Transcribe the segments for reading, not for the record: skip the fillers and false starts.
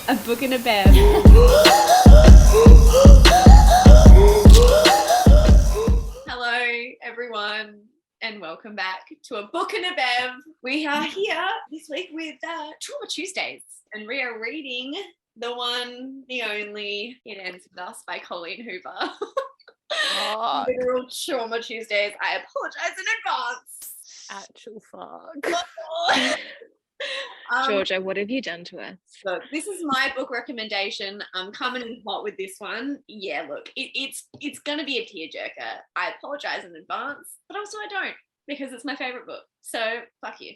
A book and a bev. Hello, everyone, and welcome back to A Book and a Bev. We are here this week with Trauma Tuesdays, and we are reading the one, the only It Ends With Us by Colleen Hoover. Literal Trauma Tuesdays. I apologize in advance. Actual fuck. Georgia, what have you done to us? Look, this is my book recommendation. I'm coming in hot with this one. Yeah, look, it's going to be a tearjerker. I apologize in advance, but also I don't, because it's my favorite book. So, fuck you.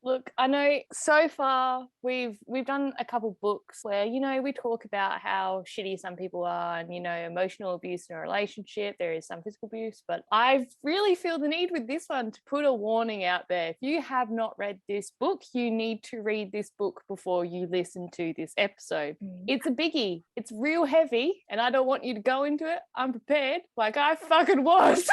Look, I know so far we've done a couple books where, you know, we talk about how shitty some people are and, you know, emotional abuse in a relationship. There is some physical abuse, but I really feel the need with this one to put a warning out there. If you have not read this book, you need to read this book before you listen to this episode. It's a biggie. It's real heavy, and I don't want you to go into it unprepared like I fucking was.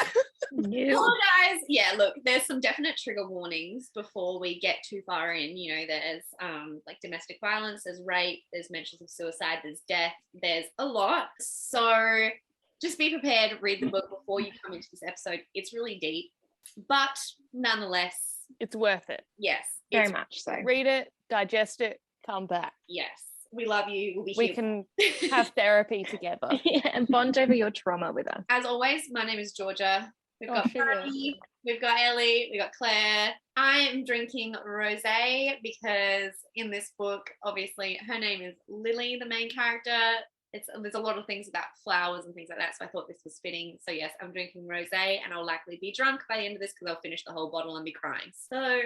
Oh, guys, yeah, look, there's some definite trigger warnings before we get too far in. You know, there's like domestic violence, there's rape, there's mentions of suicide, there's death, there's a lot. So just be prepared, read the book before you come into this episode. It's really deep, but nonetheless, it's worth it. Yes, very much so. Read it, digest it, come back. Yes, we love you. We'll be we here. Can have therapy together. Yeah, and bond over your trauma with us. As always, my name is Georgia. We've got Briony, we've got Ellie, we've got Claire. I am drinking rosé because in this book, obviously, her name is Lily, the main character. There's a lot of things about flowers and things like that, so I thought this was fitting. So yes, I'm drinking rosé, and I'll likely be drunk by the end of this because I'll finish the whole bottle and be crying. So,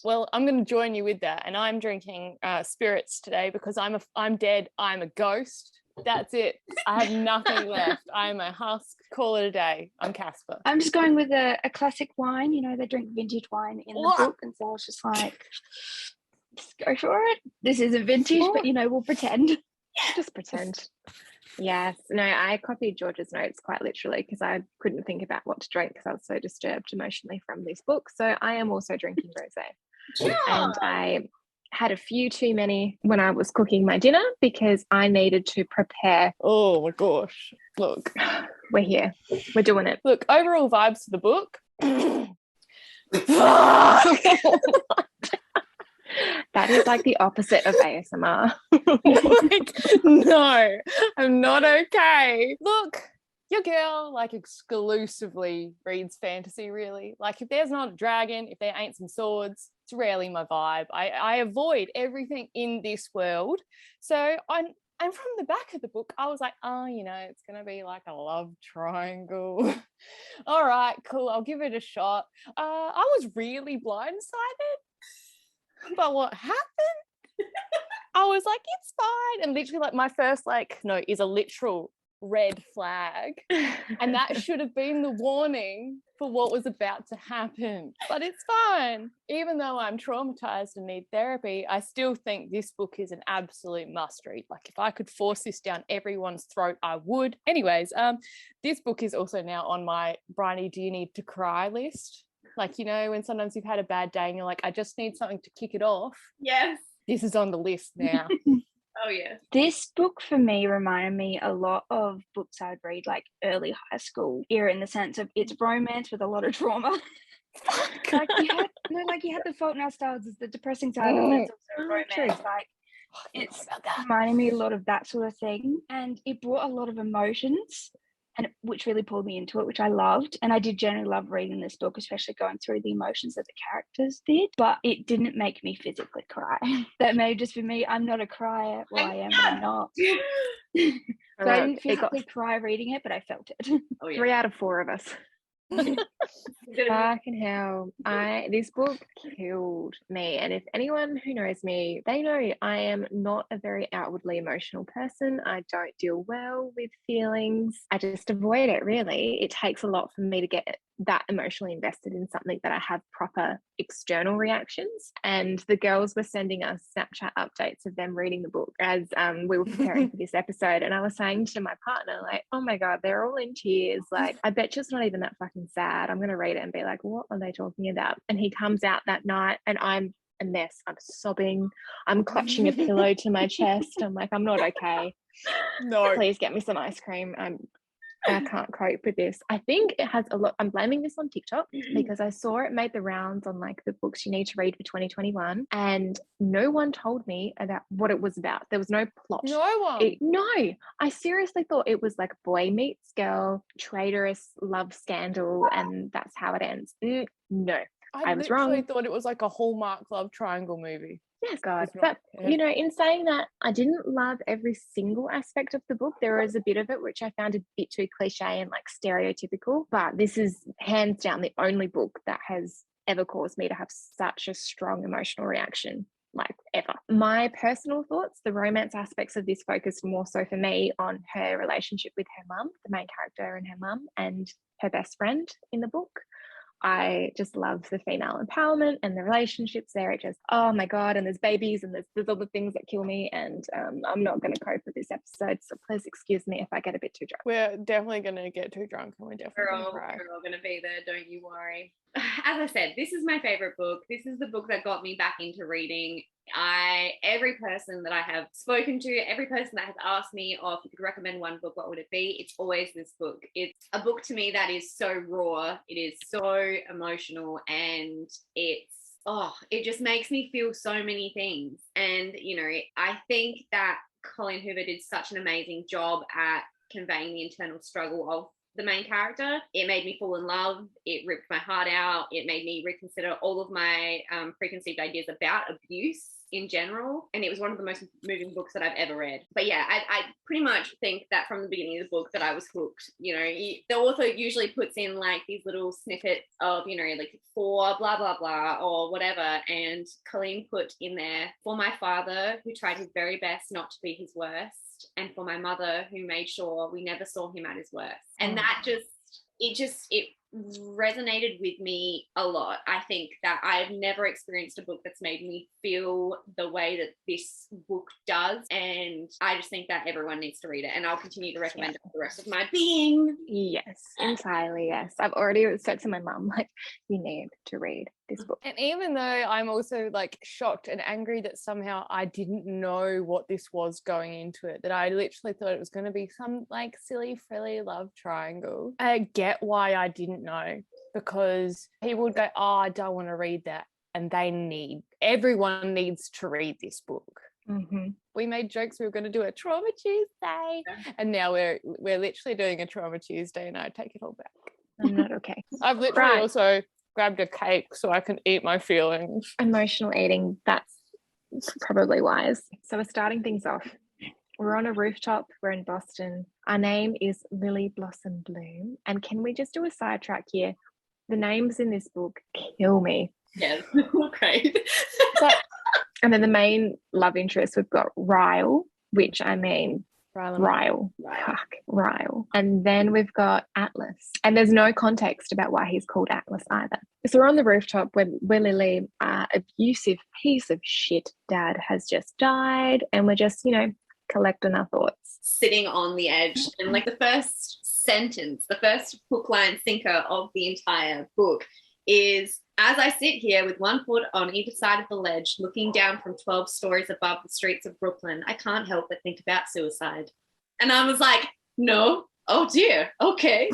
well, I'm going to join you with that, and I'm drinking spirits today because I'm dead. I'm a ghost. That's it. I have nothing left. I'm a husk. Call it a day. I'm Casper. I'm just going with a classic wine. You know, they drink vintage wine in the book, and so I was just like, just go for it. This isn't vintage, but you know, we'll pretend. Yeah, just pretend. Yes. No, I copied George's notes quite literally because I couldn't think about what to drink because I was so disturbed emotionally from this book. So I am also drinking rosé. Yeah. And I had a few too many when I was cooking my dinner because I needed to prepare. Oh my gosh. Look. We're here. We're doing it. Look, overall vibes to the book. That is like the opposite of ASMR. Like, no, I'm not okay. Look, your girl like exclusively reads fantasy, really. Like if there's not a dragon, if there ain't some swords, it's rarely my vibe. I avoid everything in this world. So and from the back of the book, I was like, oh, you know, it's going to be like a love triangle. All right, cool. I'll give it a shot. I was really blindsided by what happened. I was like, it's fine. And literally like my first note is a literal red flag. And that should have been the warning for what was about to happen. But it's fine. Even though I'm traumatized and need therapy, I still think this book is an absolute must read. Like if I could force this down everyone's throat, I would. Anyways, this book is also now on my Briony, do you need to cry list? Like, you know, when sometimes you've had a bad day and you're like, I just need something to kick it off. Yes. This is on the list now. Oh, yeah. This book for me reminded me a lot of books I'd read like early high school era in the sense of it's romance with a lot of trauma. Like you had The Fault in Our Stars as the depressing side, but it's also romance. Like it's reminding me a lot of that sort of thing, and it brought a lot of emotions. And which really pulled me into it, which I loved. And I did generally love reading this book, especially going through the emotions that the characters did. But it didn't make me physically cry. That may just be me. I'm not a crier. Well, I am, but I'm not. So I didn't physically cry reading it, but I felt it. Oh, yeah. 3 out of 4 of us. Fucking hell. This book killed me. And if anyone who knows me, they know I am not a very outwardly emotional person. I don't deal well with feelings. I just avoid it, really. It takes a lot for me to get that emotionally invested in something that I have proper external reactions. And the girls were sending us Snapchat updates of them reading the book as we were preparing for this episode. And I was saying to my partner, like, oh my God, they're all in tears. Like, I bet you it's not even that fucking sad. I'm going to read it and be like, what are they talking about? And he comes out that night and I'm a mess. I'm sobbing. I'm clutching a pillow to my chest. I'm like, I'm not okay. No. Please get me some ice cream. I can't cope with this. I think it has a lot. I'm blaming this on TikTok because I saw it made the rounds on like the books you need to read for 2021, and no one told me about what it was about. There was no plot. No one. No, I seriously thought it was like boy meets girl, traitorous love scandal, and that's how it ends. No, I was wrong. I thought it was like a Hallmark love triangle movie. Yes, God. But, you know, in saying that, I didn't love every single aspect of the book. There was a bit of it which I found a bit too cliche and like stereotypical, but this is hands down the only book that has ever caused me to have such a strong emotional reaction, like ever. My personal thoughts, the romance aspects of this focused more so for me on her relationship with her mum, the main character and her mum, and her best friend in the book. I just love the female empowerment and the relationships there. It just, oh my God, and there's babies and there's all the things that kill me, and I'm not going to cope with this episode, so please excuse me if I get a bit too drunk. We're definitely going to get too drunk, and we're definitely going to cry. We're all going to be there, don't you worry. As I said, this is my favorite book. This is the book that got me back into reading. Every person that I have spoken to, every person that has asked me, oh, if you could recommend one book, what would it be? It's always this book. It's a book to me that is so raw. It is so emotional, and it just makes me feel so many things. And, you know, I think that Colleen Hoover did such an amazing job at conveying the internal struggle of the main character. It made me fall in love. It ripped my heart out. It made me reconsider all of my preconceived ideas about abuse in general, and it was one of the most moving books that I've ever read. But yeah, I pretty much think that from the beginning of the book that I was hooked. You know, the author usually puts in like these little snippets of, you know, like for blah blah blah or whatever, and Colleen put in there, for my father who tried his very best not to be his worst, and for my mother who made sure we never saw him at his worst. And that it resonated with me a lot. I think that I've never experienced a book that's made me feel the way that this book does, and I just think that everyone needs to read it, and I'll continue to recommend it for the rest of my being. Yes, entirely, yes. I've already said to my mum, like, you need to read this book. And even though I'm also like shocked and angry that somehow I didn't know what this was going into it, that I literally thought it was going to be some like silly frilly love triangle, I get why I didn't know, because people would go, oh, I don't want to read that, and everyone needs to read this book. Mm-hmm. We made jokes we were going to do a Trauma Tuesday, and now we're literally doing a Trauma Tuesday, and I take it all back. I'm not okay. I've literally also grabbed a cake so I can eat my feelings. Emotional eating, that's probably wise. So we're starting things off. We're on a rooftop. We're in Boston. Our name is Lily Blossom Bloom. And can we just do a sidetrack here? The names in this book kill me. Yeah, great. And then the main love interest, we've got Ryle, which I mean, Ryle. And then we've got Atlas. And there's no context about why he's called Atlas either. So we're on the rooftop where Lily, abusive piece of shit dad has just died, and we're just, you know, collecting our thoughts. Sitting on the edge. And like the first sentence, the first hook, line, sinker of the entire book is, as I sit here with one foot on either side of the ledge, looking down from 12 stories above the streets of Brooklyn, I can't help but think about suicide. And I was like, no, oh dear, okay.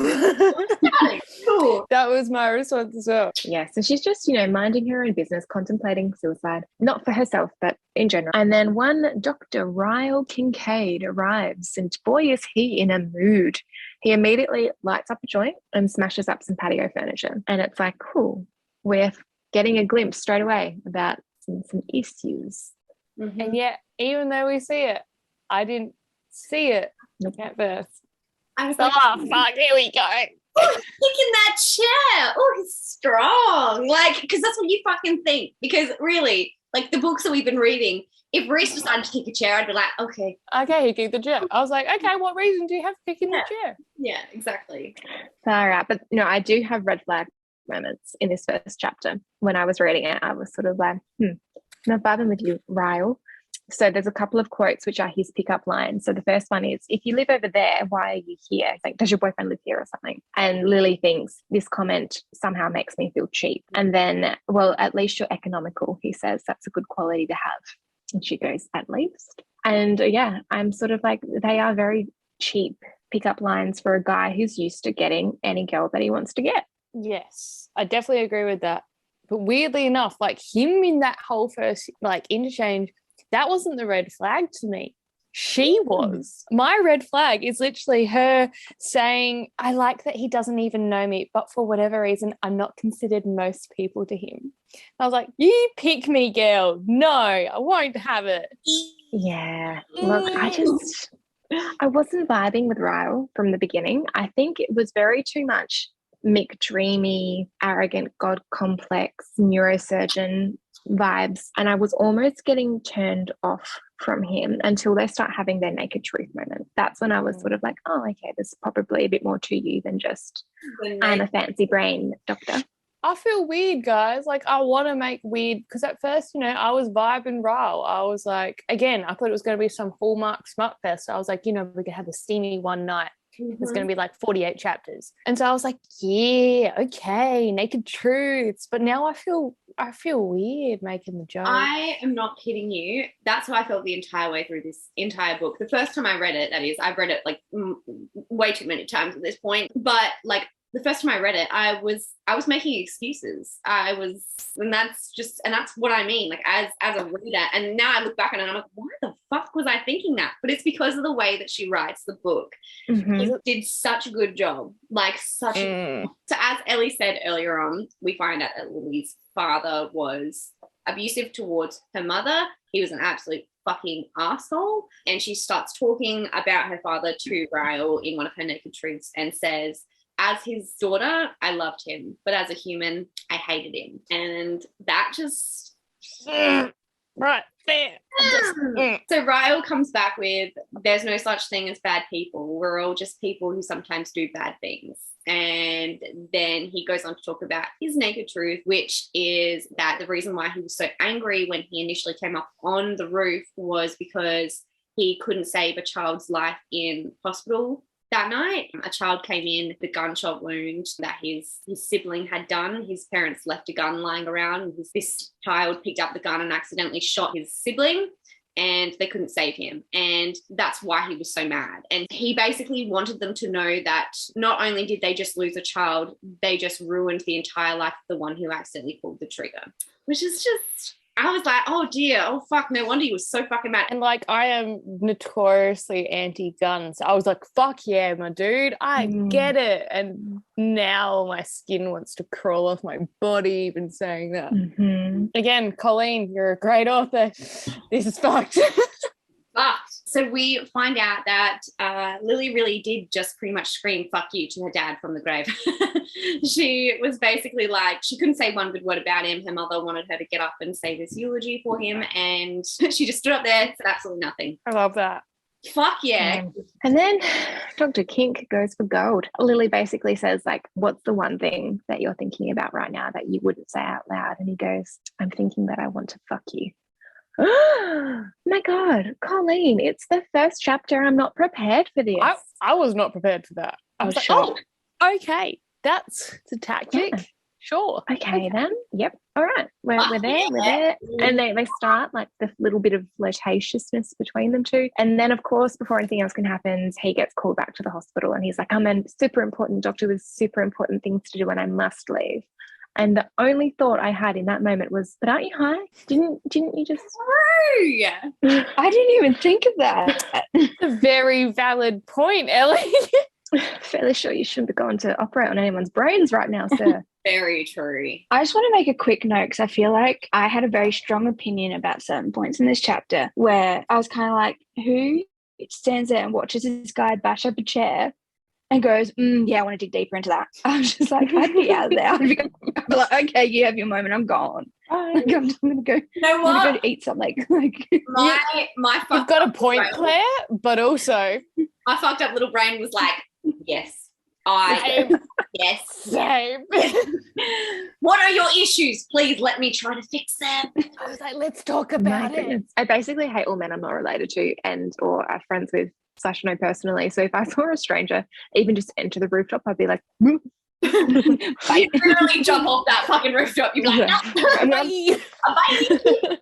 Cool. That was my response as well. Yeah, so she's just, you know, minding her own business, contemplating suicide, not for herself, but in general. And then one Dr. Ryle Kincaid arrives, and boy, is he in a mood. He immediately lights up a joint and smashes up some patio furniture. And it's like, cool, we're getting a glimpse straight away about some issues. Mm-hmm. And yet, even though we see it, I didn't see it at first. I was like, oh, fuck, here we go. Oh, he's kicking that chair. Oh, he's strong. Like, because that's what you fucking think. Because really, like the books that we've been reading, if Reese decided to kick a chair, I'd be like, okay. Okay, he kicked the chair. I was like, okay, what reason do you have for kicking the chair? Yeah, exactly. All right. But no, I do have red flag moments in this first chapter. When I was reading it, I was sort of like, not bothering with you, Ryle. So there's a couple of quotes which are his pickup lines. So the first one is, if you live over there, why are you here? It's like, does your boyfriend live here or something? And Lily thinks this comment somehow makes me feel cheap. And then, well, at least you're economical, he says. That's a good quality to have. And she goes, at least. And yeah, I'm sort of like, they are very cheap pickup lines for a guy who's used to getting any girl that he wants to get. Yes, I definitely agree with that. But weirdly enough, like him in that whole first like interchange, that wasn't the red flag to me. She was. My red flag is literally her saying, I like that he doesn't even know me, but for whatever reason, I'm not considered most people to him. I was like, you pick me, girl. No, I won't have it. Yeah. Look, I wasn't vibing with Ryle from the beginning. I think it was very too much McDreamy, arrogant, God complex, neurosurgeon vibes. And I was almost getting turned off from him until they start having their naked truth moment. That's when I was sort of like, oh, okay, there's probably a bit more to you than just I'm a fancy brain doctor. I feel weird, guys. Like, I want to make weird, because at first, you know, I was vibing Ryle. I was like, again, I thought it was going to be some Hallmark smut fest. I was like, you know, we could have a steamy one night. It's going to be like 48 chapters. And so I was like, yeah, okay, naked truths. But now I feel weird making the joke. I am not kidding you. That's how I felt the entire way through this entire book. The first time I read it, that is, I've read it like way too many times at this point. But like the first time I read it, I was making excuses. And that's what I mean, like as a reader. And now I look back on it and I'm like, why the fuck was I thinking that? But it's because of the way that she writes the book. She did such a good job. Like such a So as Ellie said earlier on, we find out that Lily's father was abusive towards her mother. He was an absolute fucking asshole. And she starts talking about her father to Ryle in one of her naked truths and says, as his daughter, I loved him, but as a human, I hated him. And that just... Right there. So Ryle comes back with, there's no such thing as bad people. We're all just people who sometimes do bad things. And then he goes on to talk about his naked truth, which is that the reason why he was so angry when he initially came up on the roof was because he couldn't save a child's life in hospital. That night, a child came in with a gunshot wound that his sibling had done. His parents left a gun lying around, and this child picked up the gun and accidentally shot his sibling, and they couldn't save him. And that's why he was so mad. And he basically wanted them to know that not only did they just lose a child, they just ruined the entire life of the one who accidentally pulled the trigger, which is just... I was like, oh dear, oh fuck, no wonder he was so fucking mad. And like, I am notoriously anti-gun, so I was like, fuck yeah, my dude, I get it. And now my skin wants to crawl off my body even saying that. Again, Colleen, you're a great author. This is fucked. But so we find out that Lily really did just pretty much scream fuck you to her dad from the grave. She was basically like, she couldn't say one good word about him. Her mother wanted her to get up and say this eulogy for him, and she just stood up there, said absolutely nothing. I love that. Fuck yeah. And then Dr. Kink goes for gold. Lily basically says, like, what's the one thing that you're thinking about right now that you wouldn't say out loud? And he goes, I'm thinking that I want to fuck you. Oh my God, Colleen, it's the first chapter. I'm not prepared for this. I was not prepared for that. I was like, shocked. Oh, okay, that's the tactic. Yeah. Sure. Okay, then. Yep. All right. We're there. And they start like the little bit of flirtatiousness between them two. And then, of course, before anything else can happen, he gets called back to the hospital and he's like, I'm a super important doctor with super important things to do and I must leave. And the only thought I had in that moment was, but aren't you high? Didn't you just... Yeah. I didn't even think of that. A very valid point, Ellie. Fairly sure you shouldn't be going to operate on anyone's brains right now, sir. Very true. I just want to make a quick note because I feel like I had a very strong opinion about certain points in this chapter where I was kind of like, who stands there and watches this guy bash up a chair and goes, yeah, I want to dig deeper into that. I was just like, I'd be out there. I'd be like, okay, you have your moment. I'm gone. Like, I'm going to go. You know what? I'm going to go eat something. Like my you've got a point, Claire, but also my fucked up little brain was like, yes, Yes. Same. What are your issues? Please let me try to fix them. I was like, let's talk about it. I basically hate all men I'm not related to or are friends with / know personally. So if I saw a stranger even just enter the rooftop, I'd be like, you literally jump off that fucking rooftop. You'd be like, no, bye. Bye.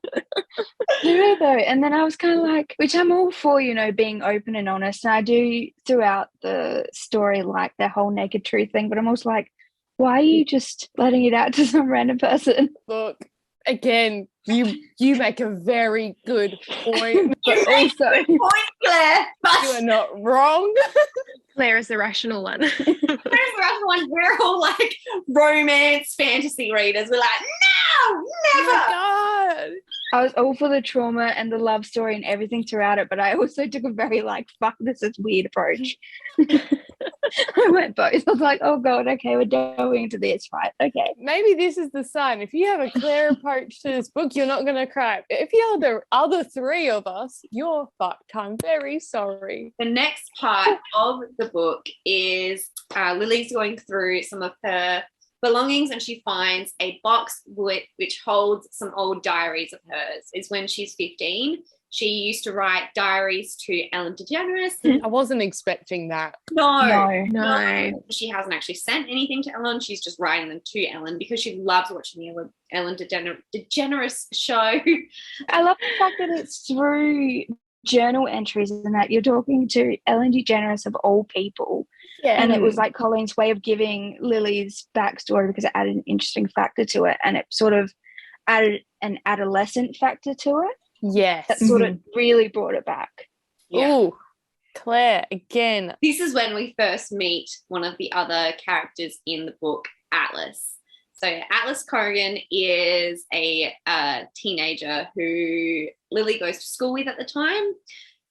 Yeah, though. And then I was kind of like, which I'm all for, being open and honest. And I do throughout the story like the whole naked truth thing, but I'm also like, why are you just letting it out to some random person? Look, again, you make a very good point. But also, point, Claire. But you are not wrong. Claire is the rational one. Claire's the rational one. We're all like romance fantasy readers. We're like, no, never. Oh my God. I was all for the trauma and the love story and everything throughout it, but I also took a very fuck, this is weird approach. I went both. I was like, oh God, okay, we're going into this, right? Okay. Maybe this is the sign. If you have a clear approach to this book, you're not going to cry. If you're the other three of us, you're fucked. I'm very sorry. The next part of the book is Lily's going through some of her belongings and she finds a box which holds some old diaries of hers. It's when she's 15. She used to write diaries to Ellen DeGeneres. I wasn't expecting that. No. She hasn't actually sent anything to Ellen. She's just writing them to Ellen because she loves watching the Ellen DeGeneres show. I love the fact that it's through journal entries and that you're talking to Ellen DeGeneres of all people. Yeah. And it was like Colleen's way of giving Lily's backstory because it added an interesting factor to it and it sort of added an adolescent factor to it. Yes. That sort of really brought it back. Yeah. Oh, Claire, again. This is when we first meet one of the other characters in the book, Atlas. So Atlas Corrigan is a teenager who Lily goes to school with at the time.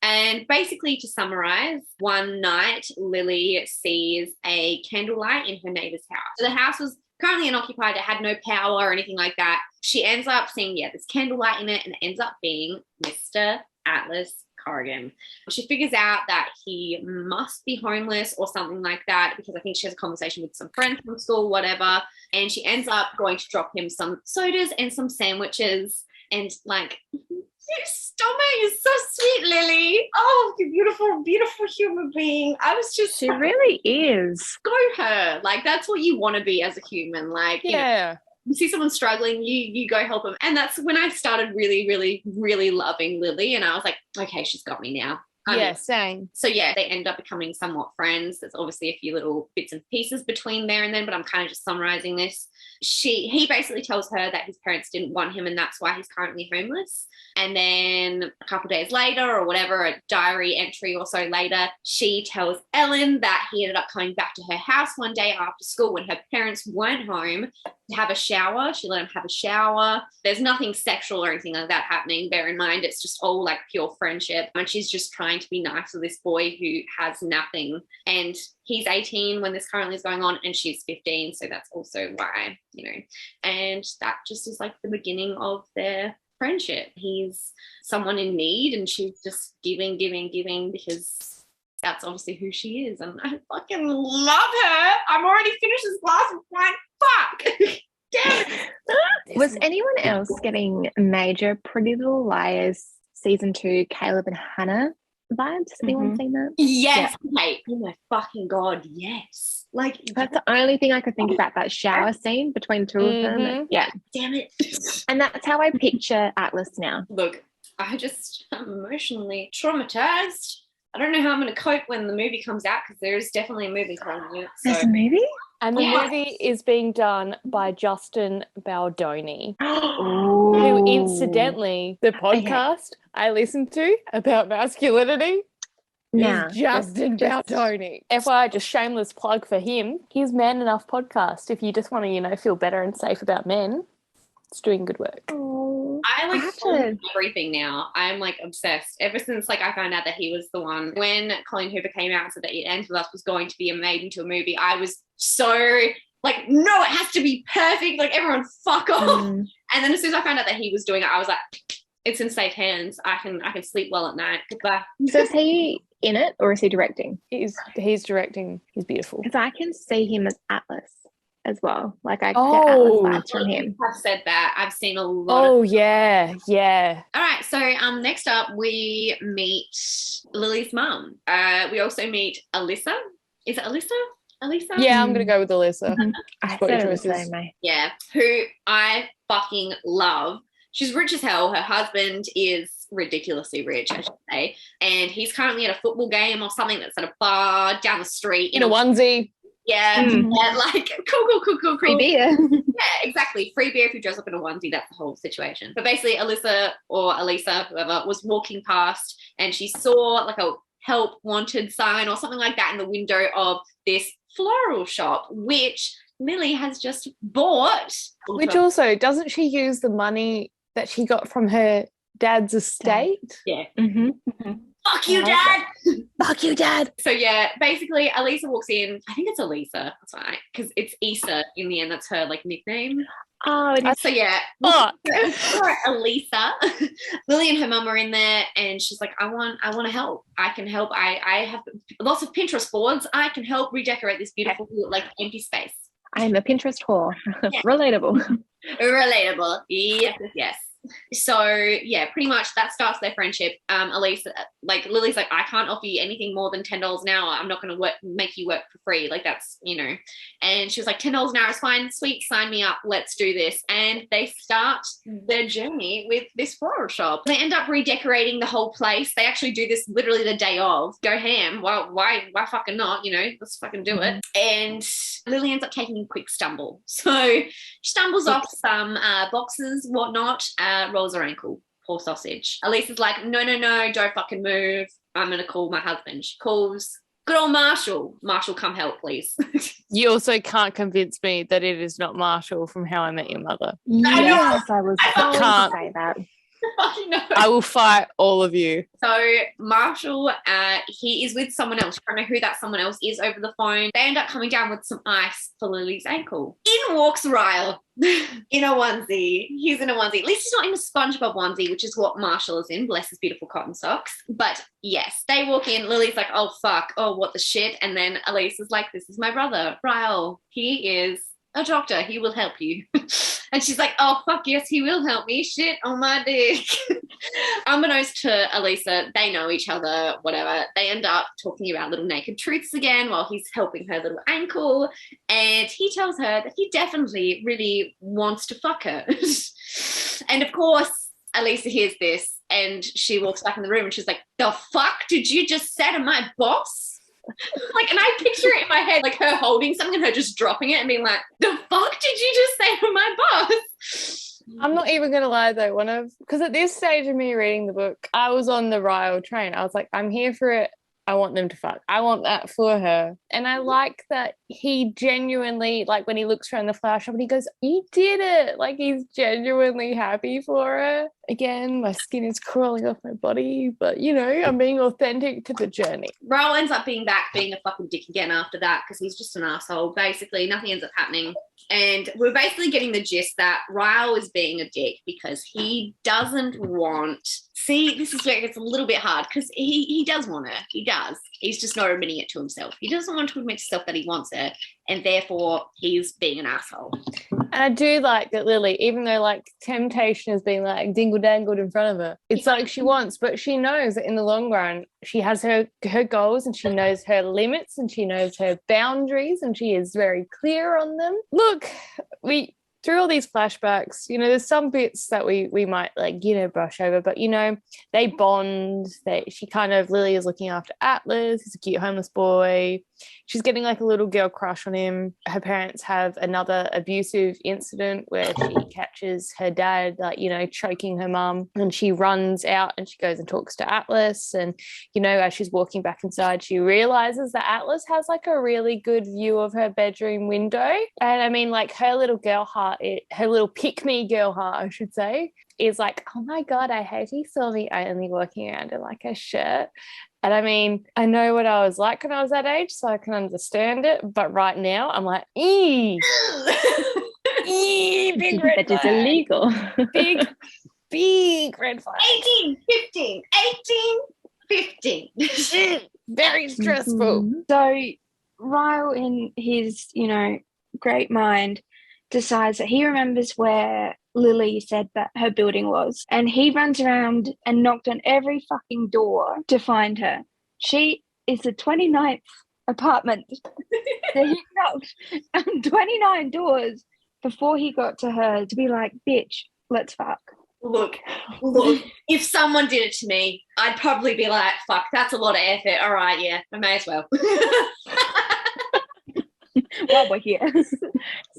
And basically, to summarize, one night Lily sees a candlelight in her neighbor's house. So the house was currently unoccupied. It had no power or anything like that. She ends up seeing, this candlelight in it and it ends up being Mr. Atlas Corrigan. She figures out that he must be homeless or something like that because I think she has a conversation with some friends from school, whatever. And she ends up going to drop him some sodas and some sandwiches and your stomach is so sweet, Lily. Oh, you beautiful, beautiful human being. I was just... She really is. Go her. That's what you want to be as a human. You see someone struggling, you go help them. And that's when I started really, really, really loving Lily. And I was like, okay, she's got me now. Same. So they end up becoming somewhat friends. There's obviously a few little bits and pieces between there and then, but I'm kind of just summarizing this. He basically tells her that his parents didn't want him and that's why he's currently homeless. And then a couple of days later or whatever, a diary entry or so later, she tells Ellen that he ended up coming back to her house one day after school when her parents weren't home to have a shower. She let him have a shower. There's nothing sexual or anything like that happening. Bear in mind, it's just all pure friendship. And she's just trying to be nice to this boy who has nothing. And he's 18 when this currently is going on and she's 15. So that's also why, and that just is the beginning of their friendship. He's someone in need and she's just giving because that's obviously who she is. And I fucking love her. I'm already finished this glass of wine. Fuck. Damn it. Was anyone else getting major Pretty Little Liars season 2 Caleb and Hannah vibes? Has anyone seen that? Yes. Hey, oh my fucking God, yes. That's the only thing I could think about, that shower scene between the two of them. Yeah. Damn it. And that's how I picture Atlas now. Look, I'm emotionally traumatized. I don't know how I'm going to cope when the movie comes out because there is definitely a movie coming out. There's a movie? And the movie is being done by Justin Baldoni, who incidentally, the podcast I listened to about masculinity is Justin Baldoni. FYI, just shameless plug for him. His Man Enough podcast, if you just want to, feel better and safe about men, it's doing good work. I follow everything now. I'm obsessed. Ever since I found out that he was the one. When Colleen Hoover came out and said that It Ends With Us was going to be made into a movie, I was so no, it has to be perfect. Everyone fuck off. And then as soon as I found out that he was doing it, I was like, it's in safe hands. I can sleep well at night. Goodbye. So is he in it, or is he directing? He's directing. He's beautiful. Because I can see him as Atlas as well. Like I get Atlas vibes from him. I've said that. I've seen a lot. Oh yeah. All right. So next up we meet Lily's mum. We also meet Alyssa. Is it Alyssa? Alyssa? Yeah, I'm gonna go with Alyssa. I said it the same way. Yeah, who I fucking love. She's rich as hell. Her husband is ridiculously rich, I should say, and he's currently at a football game or something that's at a bar down the street in a onesie. Yeah, like cool. Free beer. Yeah, exactly. Free beer if you dress up in a onesie. That's the whole situation. But basically, Alyssa or Elisa, whoever, was walking past and she saw like a help wanted sign or something like that in the window of this floral shop, which Lily has just bought. Which also, doesn't she use the money that she got from her dad's estate? Yeah. Fuck you, Dad! Fuck you, Dad! So, yeah, basically, Elisa walks in. I think it's Elisa. That's right. Because it's Issa in the end. That's her, like, nickname. Oh, it is. So, yeah. Elisa. Lily and her mum are in there, and she's like, I want to help. I can help. I have lots of Pinterest boards. I can help redecorate this beautiful, like, empty space. I'm a Pinterest whore. Yeah. Relatable. Yes. So yeah, pretty much that starts their friendship. Elisa, like Lily's like, I can't offer you anything more than $10 an hour. I'm not going to make you work for free. Like that's, and she was like, $10 an hour is fine. Sweet. Sign me up. Let's do this. And they start their journey with this floral shop. They end up redecorating the whole place. They actually do this literally the day of. Go ham. Well, why fucking not? Let's fucking do it. And Lily ends up taking a quick stumble. So she stumbles off some boxes, whatnot, rolls her ankle. Poor sausage. Elisa's like, no, don't fucking move. I'm going to call my husband. She calls good old Marshall. Marshall, come help, please. You also can't convince me that it is not Marshall from How I Met Your Mother. Yes, I was going to say that. I will fight all of you. So Marshall, he is with someone else. I don't know who that someone else is over the phone. They end up coming down with some ice for Lily's ankle. In walks Ryle in a onesie. He's in a onesie. At least he's not in a SpongeBob onesie, which is what Marshall is in. Bless his beautiful cotton socks. But yes, they walk in. Lily's like, oh, fuck. Oh, what the shit? And then Elise is like, this is my brother, Ryle. He is a doctor. He will help you. And she's like, oh, fuck, yes, he will help me. Shit on my dick. Unbeknownst to Elisa, they know each other, whatever. They end up talking about little naked truths again while he's helping her little ankle. And he tells her that he definitely really wants to fuck her. And, of course, Elisa hears this and she walks back in the room and she's like, the fuck did you just say to my boss? Like, and I picture it in my head, like her holding something and her just dropping it and being like, the fuck did you just say to my boss? I'm not even going to lie though, because at this stage of me reading the book, I was on the Ryle train. I was like, I'm here for it. I want them to fuck. I want that for her. And I like that he genuinely, like when he looks around the flower shop and he goes, you did it. Like he's genuinely happy for her. Again, my skin is crawling off my body, but I'm being authentic to the journey. Ryle ends up being a fucking dick again after that because he's just an asshole. Basically, nothing ends up happening. And we're basically getting the gist that Ryle is being a dick because he doesn't want... See, this is where it gets a little bit hard because he does want her. He does. He's just not admitting it to himself. He doesn't want to admit to himself that he wants her, and therefore he's being an asshole. And I do like that Lily, even though like temptation has been like dingle-dangled in front of her, it's like she wants, but she knows that in the long run, she has her goals and she knows her limits and she knows her boundaries and she is very clear on them. Look, through all these flashbacks, there's some bits that we might brush over, but they bond. Lily is looking after Atlas. He's a cute homeless boy. She's getting like a little girl crush on him. Her parents have another abusive incident where she catches her dad, choking her mum, and she runs out and she goes and talks to Atlas. And, as she's walking back inside, she realizes that Atlas has like a really good view of her bedroom window. And I mean, like her little girl heart, her little pick-me girl heart, I should say, is like, oh my God, I hope he saw me only walking around in like a shirt. And I mean, I know what I was like when I was that age, so I can understand it. But right now, I'm like, big red flag. That is illegal. Big red flag. 18, 15. Very stressful. So Ryle, in his, great mind, decides that he remembers where Lily said that her building was, and he runs around and knocked on every fucking door to find her. She is the 29th apartment. So he knocked on 29 doors before he got to her to be like, bitch, let's fuck. Look, if someone did it to me, I'd probably be like, fuck, that's a lot of effort. All right, yeah, I may as well. While we're here.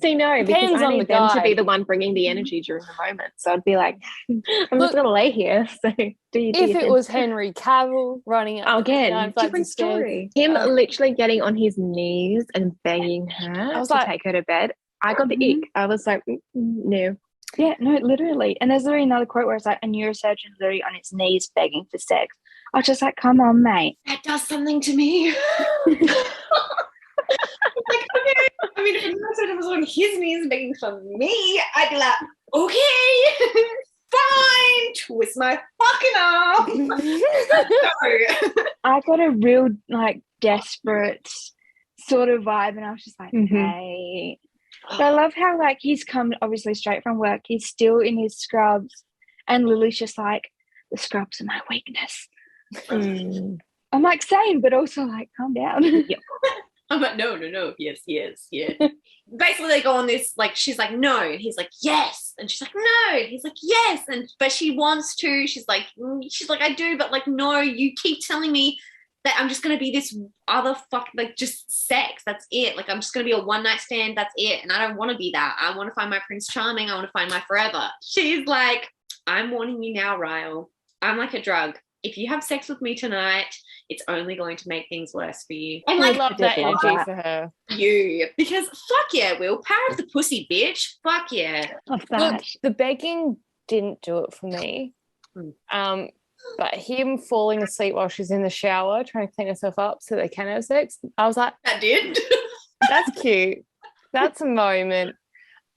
See, no, because Depends I on need the them to guy. be the one bringing the energy during the moment. So I'd be like, I'm just going to lay here. So if it was Henry Cavill running up again, different story. Him literally getting on his knees and begging her to take her to bed. I got the ick. I was like, no. Yeah, no, literally. And there's literally another quote where it's like, a neurosurgeon literally on his knees begging for sex. I was just like, come on, mate. That does something to me. Like, okay. I mean, if a neurosurgeon was on his knees begging for me, I'd be like, okay, fine, twist my fucking arm. No. I got a real, desperate sort of vibe, and I was just like, hey. But I love how, he's come obviously straight from work. He's still in his scrubs, and Lily's just like, the scrubs are my weakness. I'm like, same, but also calm down. Yep. I'm like, no, yes, yeah. Basically, they go on this, she's like, no, and he's like, yes, and she's like, no, and he's like, yes, but she wants to. She's like, I do, but no, you keep telling me that I'm just gonna be this other just sex. That's it. I'm just gonna be a one night stand. That's it. And I don't want to be that. I want to find my Prince Charming. I want to find my forever. She's like, I'm warning you now, Ryle. I'm like a drug. If you have sex with me tonight, it's only going to make things worse for you. And I love that energy for her. Because fuck yeah, Will. Power of the pussy, bitch. Fuck yeah. Love that. Look, the begging didn't do it for me. But him falling asleep while she's in the shower, trying to clean herself up so they can have sex, I was like, that did. That's cute. That's a moment.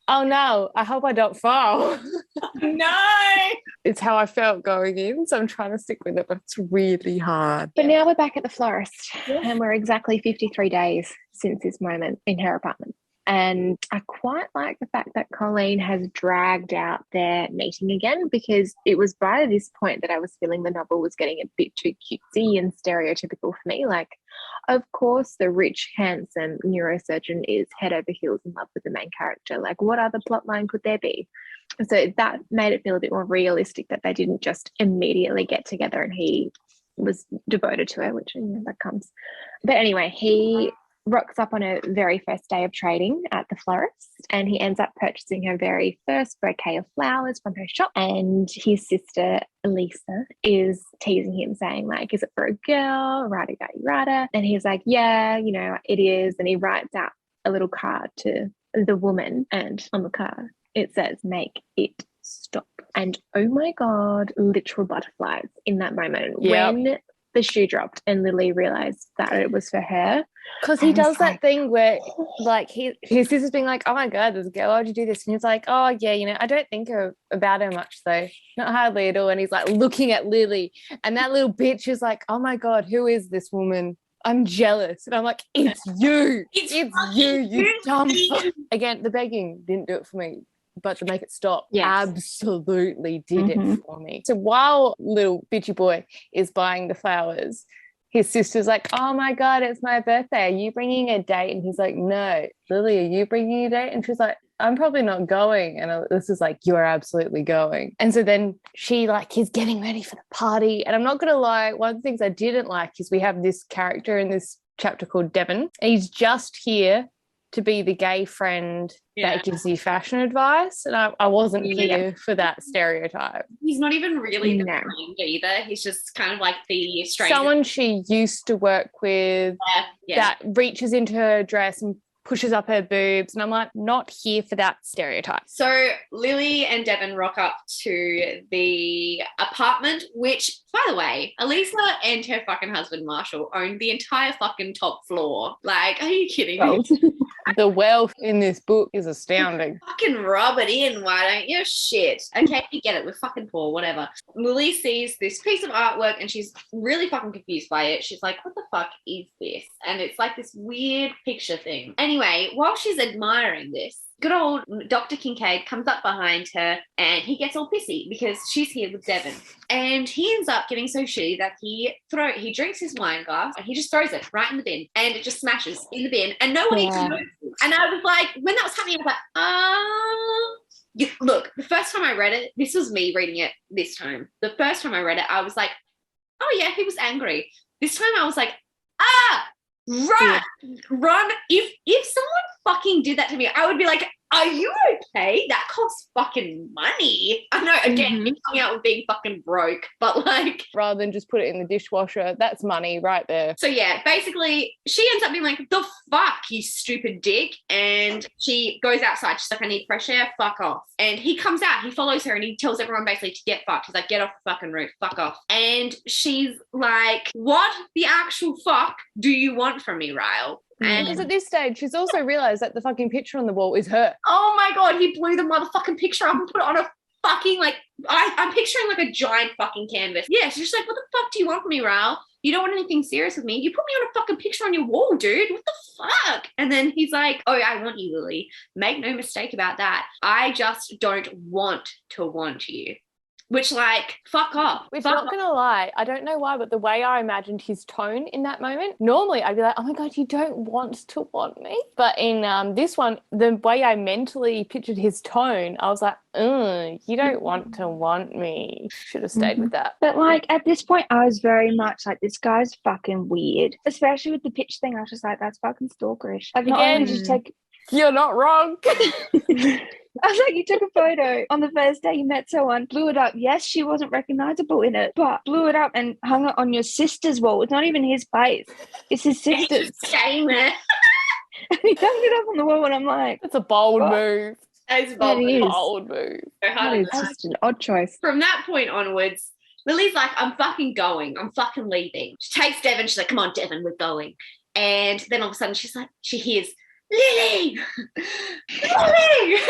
Oh no, I hope I don't fall. No. It's how I felt going in, so I'm trying to stick with it, but it's really hard. But now we're back at the florist, and we're exactly 53 days since this moment in her apartment. And I quite like the fact that Colleen has dragged out their meeting again, because it was by this point that I was feeling the novel was getting a bit too cutesy and stereotypical for me. Of course, the rich, handsome neurosurgeon is head over heels in love with the main character. What other plotline could there be? So that made it feel a bit more realistic that they didn't just immediately get together and he was devoted to her, which that comes. But anyway, he rocks up on her very first day of trading at the florist, and he ends up purchasing her very first bouquet of flowers from her shop. And his sister Elisa is teasing him, saying is it for a girl, rada. And he's like, yeah, it is. And he writes out a little card to the woman, and on the card it says, make it stop. And oh my god, literal butterflies in that moment. When the shoe dropped and Lily realized that it was for her. Because he does that thing where his sister's being like, oh my god, there's a girl, why'd you do this? And he's like, oh yeah, I don't think about her much though, not hardly at all. And he's looking at Lily, and that little bitch is like, oh my god, who is this woman? I'm jealous. And I'm like, it's you. It's you dumb fuck. Again, the begging didn't do it for me, but to make it stop, absolutely did it for me. So while little bitchy boy is buying the flowers, his sister's like, oh my god, it's my birthday, are you bringing a date? And he's like, no. Lily, are you bringing a date? And she's like, I'm probably not going. And this is like, you're absolutely going. And so then she is getting ready for the party. And I'm not gonna lie, one of the things I didn't like is we have this character in this chapter called Devon, and he's just here to be the gay friend that gives you fashion advice, and I wasn't here for that stereotype. He's not even really the friend either. He's just kind of the stranger. Someone she used to work with that reaches into her dress and pushes up her boobs. And I'm like, not here for that stereotype. So Lily and Devon rock up to the apartment, which, by the way, Elisa and her fucking husband Marshall own the entire fucking top floor. Like, are you kidding me? The wealth in this book is astounding. Fucking rub it in, why don't you? Shit. Okay, you get it. We're fucking poor, whatever. Lily sees this piece of artwork and she's really fucking confused by it. She's like, what the fuck is this? And it's like this weird picture thing. Anyway, while she's admiring this, good old Dr. Kincaid comes up behind her and he gets all pissy because she's here with Devon. And he ends up getting so shitty that he drinks his wine glass and he just throws it right in the bin and it just smashes in the bin and no one even notices. And I was like, when that was happening, I was like, look, the first time I read it, this was me reading it this time. The first time I read it, I was like, oh yeah, he was angry. This time I was like, run. If someone fucking did that to me, I would be like, are you okay? That costs fucking money. I know, again, you're coming out with being fucking broke, but like, rather than just put it in the dishwasher, that's money right there. So yeah, basically she ends up being like, the fuck, you stupid dick. And she goes outside. She's like, I need fresh air, fuck off. And he comes out, he follows her and he tells everyone basically to get fucked. He's like, get off the fucking roof, fuck off. And she's like, what the actual fuck do you want from me, Ryle? And because at this stage, she's also realised that the fucking picture on the wall is her. Oh my God, he blew the motherfucking picture up and put it on a fucking, like, I'm picturing like a giant fucking canvas. Yeah, she's just like, what the fuck do you want from me, Ryle? You don't want anything serious with me. You put me on a fucking picture on your wall, dude. What the fuck? And then he's like, oh, I want you, Lily. Make no mistake about that. I just don't want to want you. Which, like, fuck off. Which, not going to lie, I don't know why, but the way I imagined his tone in that moment, normally I'd be like, oh my God, you don't want to want me. But in this one, the way I mentally pictured his tone, I was like, you don't want to want me. Should have stayed with that. But, like, at this point, I was very much like, this guy's fucking weird. Especially with the pitch thing, I was just like, that's fucking stalkerish. Like, not only just take... You're not wrong. I was like, you took a photo on the first day you met someone, blew it up. Yes, she wasn't recognizable in it, but blew it up and hung it on your sister's wall. It's not even his face. It's his sister's. Staying there. And he hung it up on the wall and I'm like... It's a bold move. It's a bold move. It's just an odd choice. From that point onwards, Lily's like, I'm fucking going. I'm fucking leaving. She takes Devon. She's like, come on, Devon, we're going. And then all of a sudden she's like, she hears, Lily! Lily!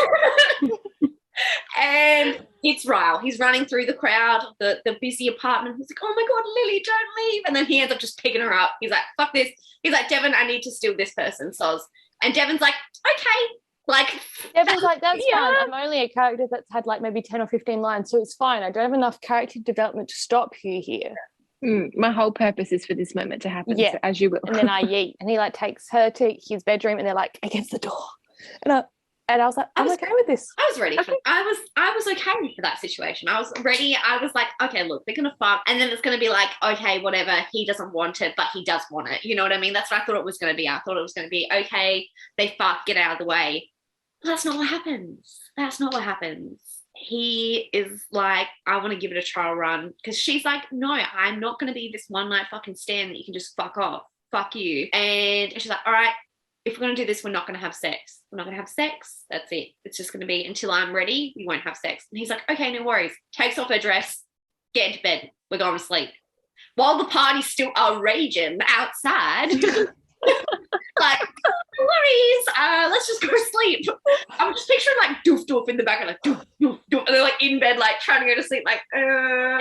And it's Ryle. He's running through the crowd, the busy apartment. He's like, oh my God, Lily, don't leave. And then he ends up just picking her up. He's like, fuck this. He's like, Devon, I need to steal this person, soz. And Devon's like, okay. Like, Devon's like, that's fine. I'm only a character that's had like maybe 10 or 15 lines, so it's fine. I don't have enough character development to stop you here. My whole purpose is for this moment to happen, so as you will. And then I yeet. And he like takes her to his bedroom and they're like against the door. And I was like, I'm okay with this. I was ready for I was okay for that situation. I was ready. I was like, okay, look, they're gonna fuck. And then it's gonna be like, okay, whatever, he doesn't want it, but he does want it. You know what I mean? That's what I thought it was gonna be. I thought it was gonna be, okay, they fuck, get out of the way. But that's not what happens. That's not what happens. He is like, I want to give it a trial run. Because she's like, no, I'm not going to be this one night fucking stand that you can just fuck off. Fuck you. And she's like, all right, if we're going to do this, we're not going to have sex. We're not going to have sex. That's it. It's just going to be until I'm ready, we won't have sex. And he's like, okay, no worries. Takes off her dress, get into bed. We're going to sleep. While the parties still are raging outside. Like, no worries, let's just go to sleep. I'm just picturing like doof doof in the background, like doof doof doof, and they're like in bed, like trying to go to sleep, like There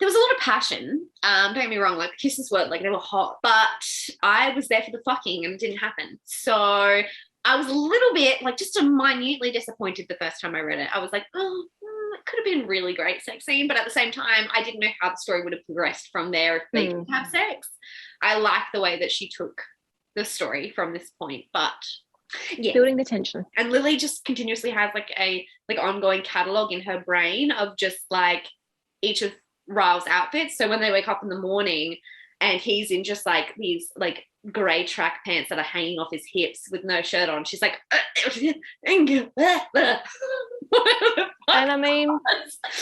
was a lot of passion. Don't get me wrong, like the kisses were like, they were hot, but I was there for the fucking and it didn't happen. So I was a little bit like just minutely disappointed the first time I read it. I was like, oh, it could have been a really great sex scene, but at the same time, I didn't know how the story would have progressed from there if they didn't have sex. I like the way that she took the story from this point, but yeah, building the tension. And Lily just continuously has like a ongoing catalog in her brain of just like each of Ryle's outfits. So when they wake up in the morning and he's in just like these like grey track pants that are hanging off his hips with no shirt on, she's like and I mean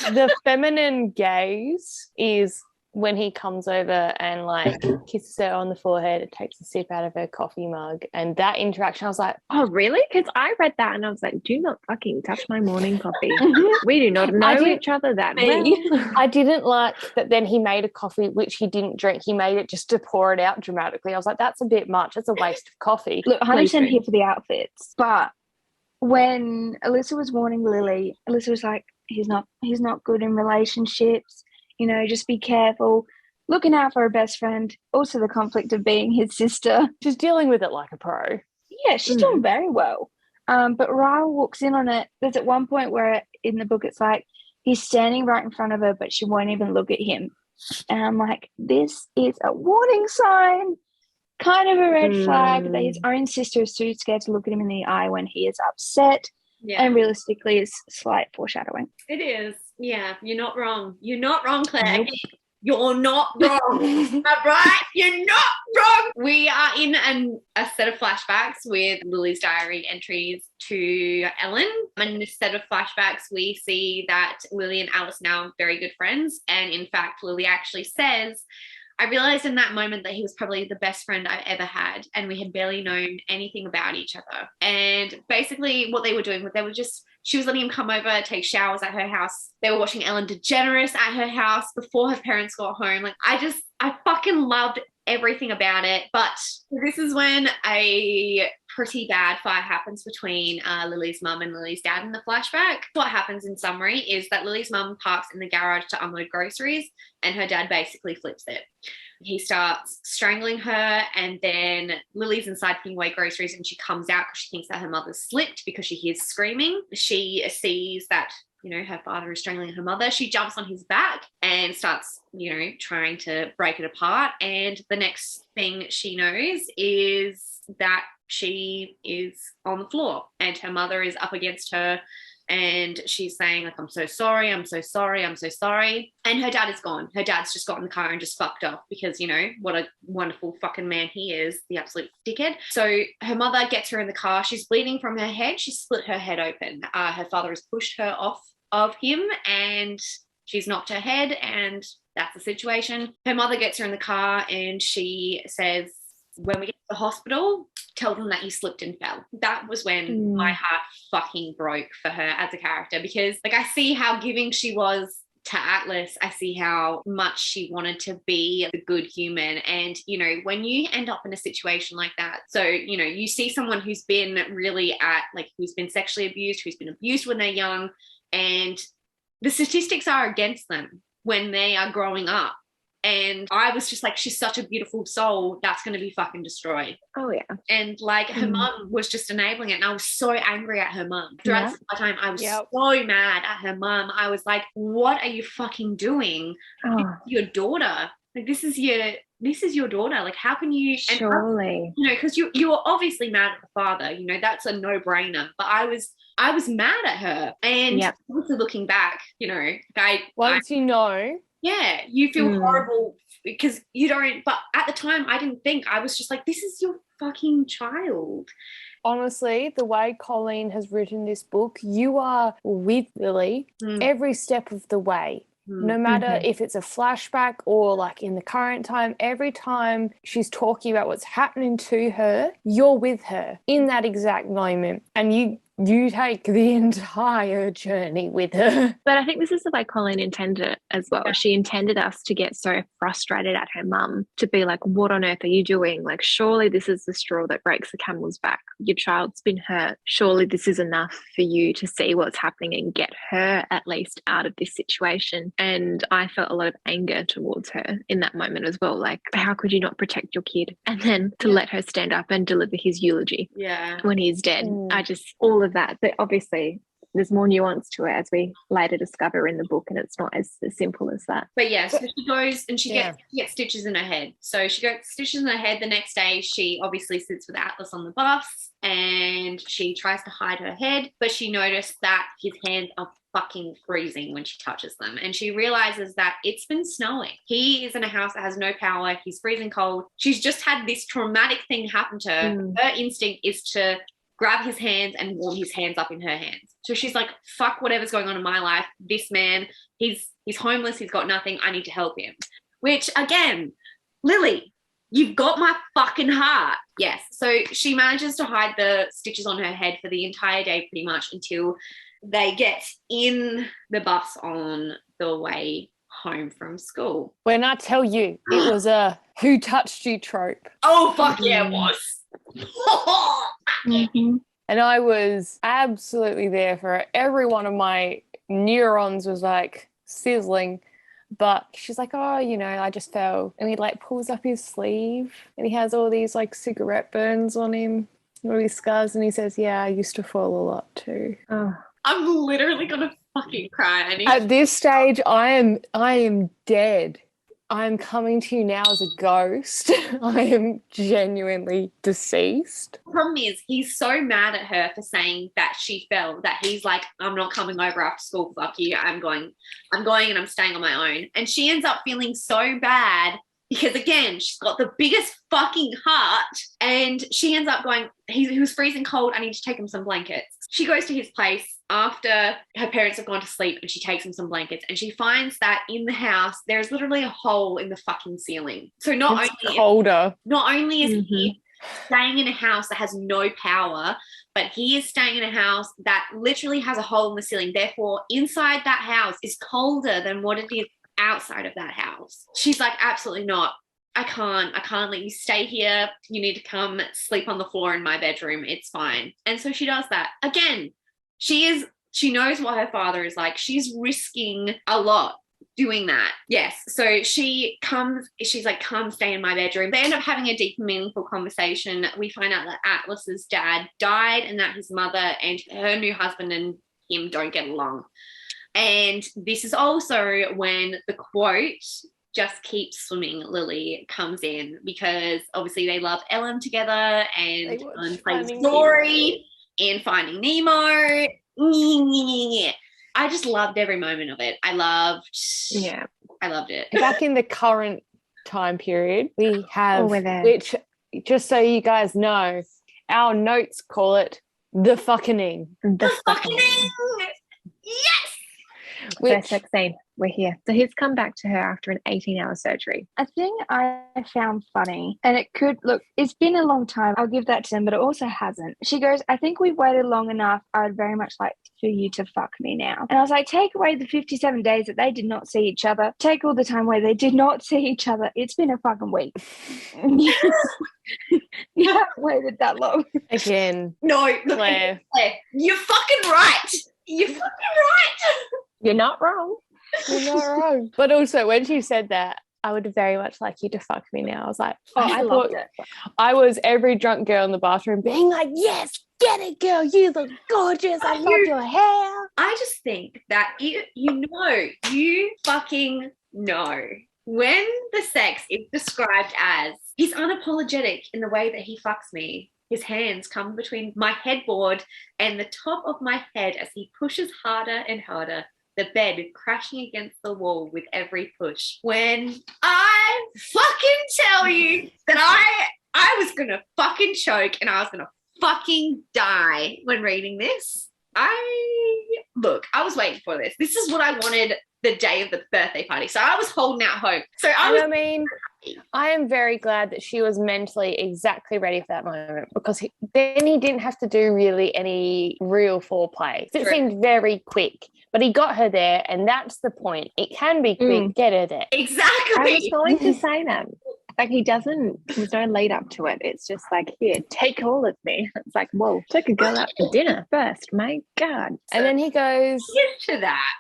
the feminine gaze is when he comes over and like kisses her on the forehead and takes a sip out of her coffee mug, and that interaction, I was like, oh really? Because I read that and I was like, do not fucking touch my morning coffee. We do not know each other that well. I didn't like that then he made a coffee which he didn't drink. He made it just to pour it out dramatically. I was like, that's a bit much. It's a waste of coffee. Look, 100% here for the outfits. But when Alyssa was warning Lily, Alyssa was like, he's not good in relationships. You know, just be careful. Looking out for her best friend. Also the conflict of being his sister. She's dealing with it like a pro. Yeah, she's doing very well. But Ryle walks in on it. There's at one point where in the book it's like he's standing right in front of her, but she won't even look at him. And I'm like, this is a warning sign. Kind of a red flag that his own sister is too scared to look at him in the eye when he is upset. Yeah. And realistically is slight foreshadowing. It is. Yeah, you're not wrong. You're not wrong, Claire. Nope. You're not wrong. All right? You're not wrong. We are in a set of flashbacks with Lily's diary entries to Ellen. And in this set of flashbacks, we see that Lily and Alice now are very good friends. And in fact, Lily actually says, I realized in that moment that he was probably the best friend I've ever had, and we had barely known anything about each other. And basically what they were doing, she was letting him come over, take showers at her house. They were watching Ellen DeGeneres at her house before her parents got home. Like, I fucking loved everything about it. But this is when a pretty bad fight happens between Lily's mum and Lily's dad in the flashback. What happens in summary is that Lily's mum parks in the garage to unload groceries, and her dad basically flips it. He starts strangling her, and then Lily's inside putting away groceries, and she comes out because she thinks that her mother's slipped because she hears screaming. She sees that, her father is strangling her mother. She jumps on his back and starts, trying to break it apart. And the next thing she knows is that she is on the floor and her mother is up against her. And she's saying, like, I'm so sorry, I'm so sorry, I'm so sorry. And her dad is gone. Her dad's just got in the car and just fucked off because, what a wonderful fucking man he is, the absolute dickhead. So her mother gets her in the car. She's bleeding from her head. She split her head open. Her father has pushed her off of him and she's knocked her head, and that's the situation. Her mother gets her in the car and she says, when we get to the hospital, tell them that you slipped and fell. That was when my heart fucking broke for her as a character, because I see how giving she was to Atlas. I see how much she wanted to be a good human. And, when you end up in a situation like that, so, you see someone who's been really who's been sexually abused, who's been abused when they're young, and the statistics are against them when they are growing up. And I was just like, she's such a beautiful soul that's going to be fucking destroyed. Oh, yeah. And her mum was just enabling it. And I was so angry at her mum. Throughout the time, I was so mad at her mum. I was like, what are you fucking doing? Oh. This is your daughter. This is your daughter. Like, how can you? Surely. Because you were obviously mad at the father. That's a no-brainer. But I was mad at her. And also looking back, once you know. Yeah, you feel horrible because you don't, but at the time I didn't think. I was just like, this is your fucking child. Honestly, the way Colleen has written this book, you are with Lily every step of the way. No matter if it's a flashback or in the current time, every time she's talking about what's happening to her, you're with her in that exact moment. And you take the entire journey with her. But I think this is the way Colleen intended it as well. Yeah. She intended us to get so frustrated at her mum, to be like, what on earth are you doing? Like, surely this is the straw that breaks the camel's back. Your child's been hurt. Surely this is enough for you to see what's happening and get her at least out of this situation. And I felt a lot of anger towards her in that moment as well. Like, how could you not protect your kid? And then to let her stand up and deliver his eulogy when he's dead. All of that. But obviously there's more nuance to it, as we later discover in the book, and it's not as simple as that. But so she goes and she gets stitches in her head. So she gets stitches in her head. The next day she obviously sits with Atlas on the bus and she tries to hide her head, but she noticed that his hands are fucking freezing when she touches them, and she realizes that it's been snowing. He is in a house that has no power. He's freezing cold. She's just had this traumatic thing happen to her. Her instinct is to grab his hands and warm his hands up in her hands. So she's like, fuck whatever's going on in my life. This man, he's homeless. He's got nothing. I need to help him. which again, Lily, you've got my fucking heart. Yes. So she manages to hide the stitches on her head for the entire day pretty much until they get in the bus on the way home from school. When I tell you it was a who touched you trope. Oh, fuck yeah, it was. Mm-hmm. And I was absolutely there for it. Every one of my neurons was like sizzling. But she's like, oh, you know, I just fell. And he like pulls up his sleeve and he has all these like cigarette burns on him, all these scars. And he says, yeah, I used to fall a lot too. Oh. I'm literally going to fucking cry. At this stage, I am dead. I'm coming to you now as a ghost. I am genuinely deceased. The problem is he's so mad at her for saying that she fell that he's like, I'm not coming over after school, fuck you. I'm going and I'm staying on my own. And she ends up feeling so bad because, again, she's got the biggest fucking heart and she ends up going, he was freezing cold, I need to take him some blankets. She goes to his place after her parents have gone to sleep and she takes him some blankets and she finds that in the house there's literally a hole in the fucking ceiling. So not only is he staying in a house that has no power, but he is staying in a house that literally has a hole in the ceiling. Therefore, inside that house is colder than what it is outside of that house. She's like, absolutely not. I can't let you stay here. You need to come sleep on the floor in my bedroom. It's fine. And so she does that. Again, she knows what her father is like. She's risking a lot doing that. Yes. So she's like, come stay in my bedroom. They end up having a deep and meaningful conversation. We find out that Atlas's dad died and that his mother and her new husband and him don't get along. And this is also when the quote, just keep swimming, Lily, comes in, because obviously they love Ellen together and Finding Dory and Finding Nemo. I just loved every moment of it. I loved it. Back in the current time period, we have, which, just so you guys know, our notes call it the fucking. The fucking. Yes. First sex scene, we're here. So he's come back to her after an 18-hour surgery. A thing I found funny, and it could look, it's been a long time, I'll give that to him, but it also hasn't. She goes, I think we've waited long enough. I'd very much like for you to fuck me now. And I was like, take away the 57 days that they did not see each other. Take all the time where they did not see each other. It's been a fucking week. You haven't waited that long. Again. No, Claire. You're fucking right. You're fucking right. You're not wrong. You're not wrong. But also, when she said that, I would very much like you to fuck me now. I was like, I loved it. I was every drunk girl in the bathroom being like, yes, get it, girl. You look gorgeous. I love your hair. I just think that you fucking know when the sex is described as he's unapologetic in the way that he fucks me. His hands come between my headboard and the top of my head as he pushes harder and harder, the bed crashing against the wall with every push. When I fucking tell you that I was going to fucking choke and I was going to fucking die when reading this. I was waiting for this. This is what I wanted the day of the birthday party. So I was holding out hope. I am very glad that she was mentally exactly ready for that moment, because then he didn't have to do really any real foreplay. It seemed very quick, but he got her there, and that's the point. It can be quick. Get her there. Exactly. I was going to say that. Like, there's no lead up to it. It's just like, here, take all of me. It's like, whoa, take a girl out for dinner first. My God. And then he goes, to that.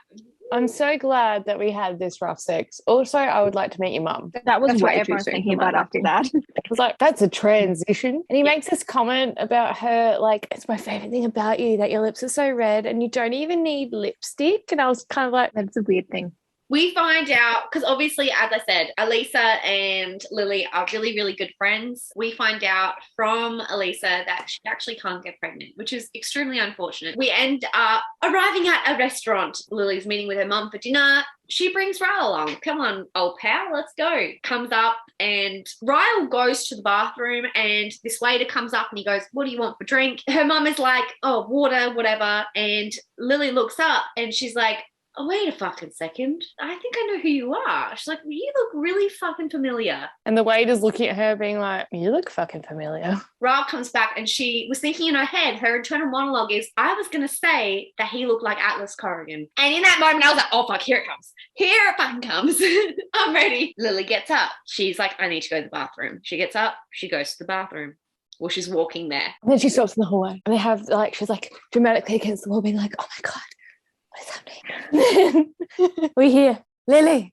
I'm so glad that we had this rough sex. Also, I would like to meet your mum. That's what way everyone's too soon. thinking about after that. I was like, that's a transition. And he makes this comment about her, like, it's my favourite thing about you that your lips are so red and you don't even need lipstick. And I was kind of like, that's a weird thing. We find out, because obviously, as I said, Elisa and Lily are really, really good friends. We find out from Elisa that she actually can't get pregnant, which is extremely unfortunate. We end up arriving at a restaurant. Lily's meeting with her mum for dinner. She brings Ryle along. Come on, old pal, let's go. Comes up and Ryle goes to the bathroom and this waiter comes up and he goes, what do you want for drink? Her mum is like, oh, water, whatever. And Lily looks up and she's like, oh, wait a fucking second. I think I know who you are. She's like, you look really fucking familiar. And the waiter's looking at her being like, you look fucking familiar. Ra comes back and she was thinking in her head, her internal monologue is, I was going to say that he looked like Atlas Corrigan. And in that moment, I was like, oh, fuck, here it comes. Here it fucking comes. I'm ready. Lily gets up. She's like, I need to go to the bathroom. She gets up. She goes to the bathroom. Well, she's walking there. And then she stops in the hallway. And they have, like, she's like dramatically against the wall being like, oh my God, what is happening? We're here. Lily.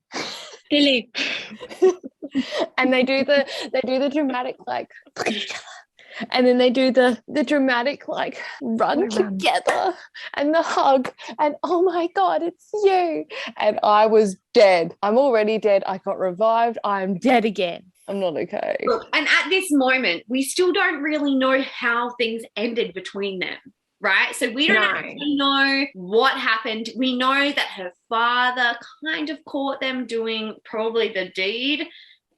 And they do the dramatic, like, look at each other. And then they do the dramatic, like, run together and the hug. And oh my God, it's you. And I was dead. I'm already dead. I got revived. I'm dead again. I'm not okay. Look, and at this moment, we still don't really know how things ended between them, right? So we don't actually know what happened. We know that her father kind of caught them doing probably the deed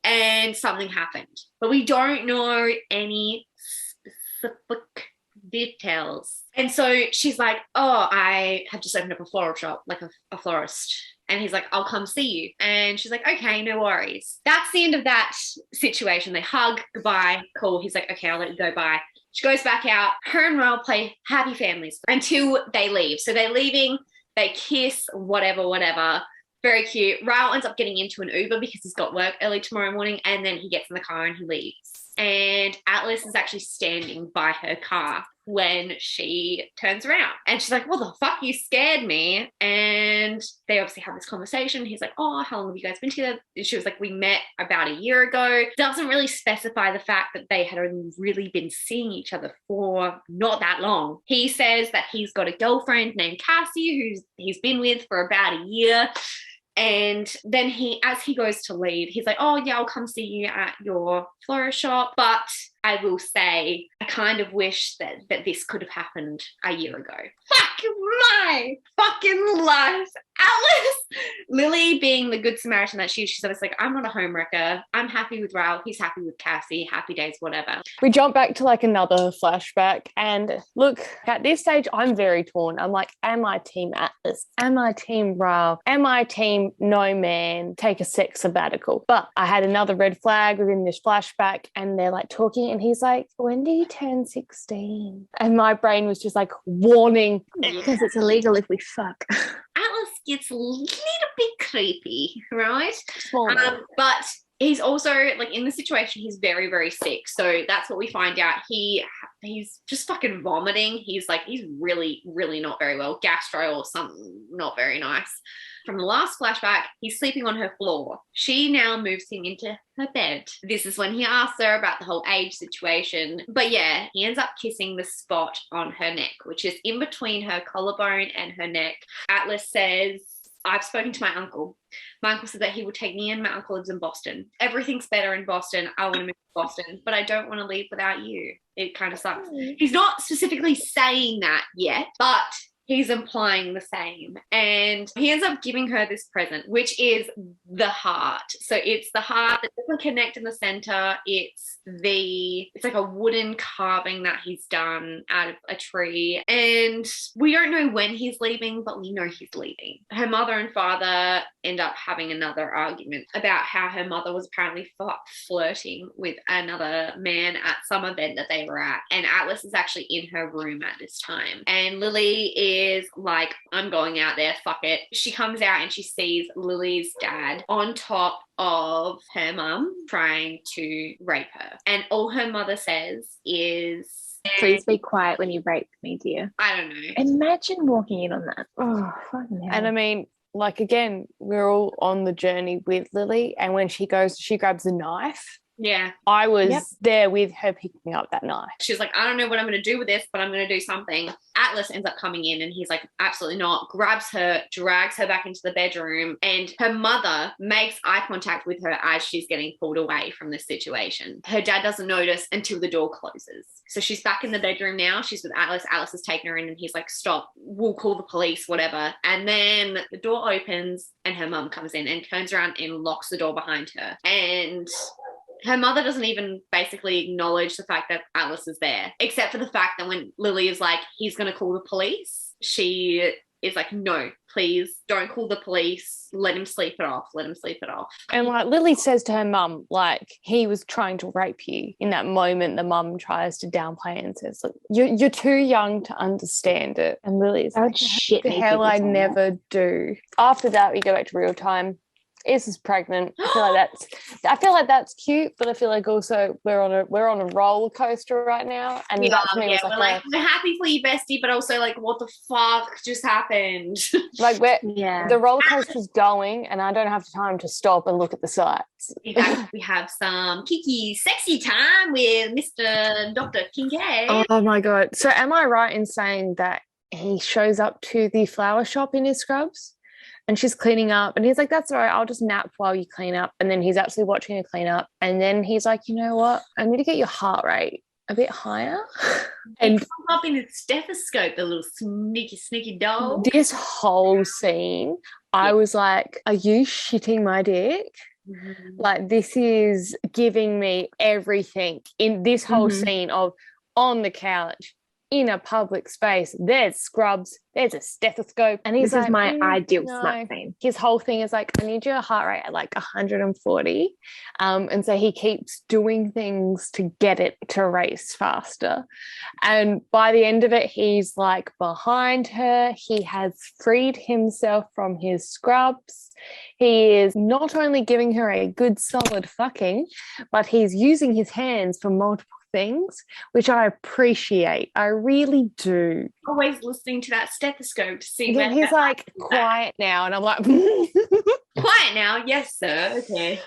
and something happened. But we don't know any specific details. And so she's like, oh, I have just opened up a floral shop, like a florist. And he's like, I'll come see you. And she's like, okay, no worries. That's the end of that situation. They hug, goodbye, cool. He's like, okay, I'll let you go, bye. She goes back out. Her and Raoul play happy families until they leave. So they're leaving, they kiss, whatever. Very cute. Raoul ends up getting into an Uber because he's got work early tomorrow morning, and then he gets in the car and he leaves. And Atlas is actually standing by her car when she turns around. And she's like, what the fuck? You scared me. And they obviously have this conversation. He's like, oh, how long have you guys been together? And she was like, we met about a year ago. Doesn't really specify the fact that they had only really been seeing each other for not that long. He says that he's got a girlfriend named Cassie who he's been with for about a year. And then as he goes to leave, he's like, oh yeah, I'll come see you at your florist shop. But I will say, I kind of wish that this could have happened a year ago. Fucking lies. Alice! Lily being the good Samaritan that she's obviously like, I'm not a homewrecker. I'm happy with Raoul. He's happy with Cassie. Happy days, whatever. We jump back to like another flashback. And look, at this stage, I'm very torn. I'm like, am I team Atlas? Am I team Raoul? Am I team no man, take a sex sabbatical? But I had another red flag within this flashback, and they're like talking, and he's like, when do you turn 16? And my brain was just like, warning. Because it's illegal if we fuck. Atlas gets a little bit creepy, right? But he's also, like, in the situation, he's very, very sick. So that's what we find out. He's just fucking vomiting. He's really, really not very well. Gastro or something not very nice. From the last flashback, he's sleeping on her floor. She now moves him into her bed. This is when he asks her about the whole age situation. But yeah, he ends up kissing the spot on her neck, which is in between her collarbone and her neck. Atlas says, I've spoken to my uncle. My uncle said that he would take me in. My uncle lives in Boston. Everything's better in Boston. I want to move to Boston, but I don't want to leave without you. It kind of sucks. He's not specifically saying that yet, but he's implying the same. And he ends up giving her this present, which is the heart. So it's the heart that doesn't connect in the center. It's like a wooden carving that he's done out of a tree. And we don't know when he's leaving, but we know he's leaving. Her mother and father end up having another argument about how her mother was apparently flirting with another man at some event that they were at. And Atlas is actually in her room at this time. And Lily is like, I'm going out there, fuck it. She comes out and she sees Lily's dad on top of her mum trying to rape her. And all her mother says is, please be quiet when you rape me, dear. I don't know. Imagine walking in on that. Oh, fucking hell. And I mean, like, again, we're all on the journey with Lily, and when she grabs a knife. Yeah. I was there with her picking up that knife. She's like, I don't know what I'm going to do with this, but I'm going to do something. Atlas ends up coming in and he's like, absolutely not. Grabs her, drags her back into the bedroom, and her mother makes eye contact with her as she's getting pulled away from this situation. Her dad doesn't notice until the door closes. So she's back in the bedroom now. She's with Atlas. Atlas has taken her in and he's like, stop, we'll call the police, whatever. And then the door opens and her mum comes in and turns around and locks the door behind her. And her mother doesn't even basically acknowledge the fact that Atlas is there, except for the fact that when Lily is like, he's going to call the police, she is like, no, please don't call the police. Let him sleep it off. And like Lily says to her mum, like, he was trying to rape you. In that moment, the mum tries to downplay it and says, look, you're too young to understand it. And Lily's like, shit the hell I never do. After that, we go back to real time. Issa's pregnant. I feel like that's cute, but I feel like also we're on a roller coaster right now, and that to me was like, we're happy for you, bestie, but also like, what the fuck just happened? Like the roller coaster's going, and I don't have time to stop and look at the sights. Exactly. We have some kiki sexy time with Mr. Dr. Kincaid. Oh my god! So am I right in saying that he shows up to the flower shop in his scrubs? And she's cleaning up, and he's like, that's all right, I'll just nap while you clean up. And then he's actually watching her clean up. And then he's like, you know what? I need to get your heart rate a bit higher. And comes up in his stethoscope, the little sneaky dog. This whole scene, I was like, are you shitting my dick? Mm-hmm. Like, this is giving me everything in this whole scene of on the couch, in a public space, there's scrubs, there's a stethoscope, and he's this is my ideal smut scene. His whole thing is like, I need your heart rate at like 140, and so he keeps doing things to get it to race faster, and by the end of it, he's like behind her. He has freed himself from his scrubs. He is not only giving her a good solid fucking, but he's using his hands for multiple things, which I appreciate. I really do. Always listening to that stethoscope to see when he's like, quiet now, and I'm like, quiet now, yes sir, okay.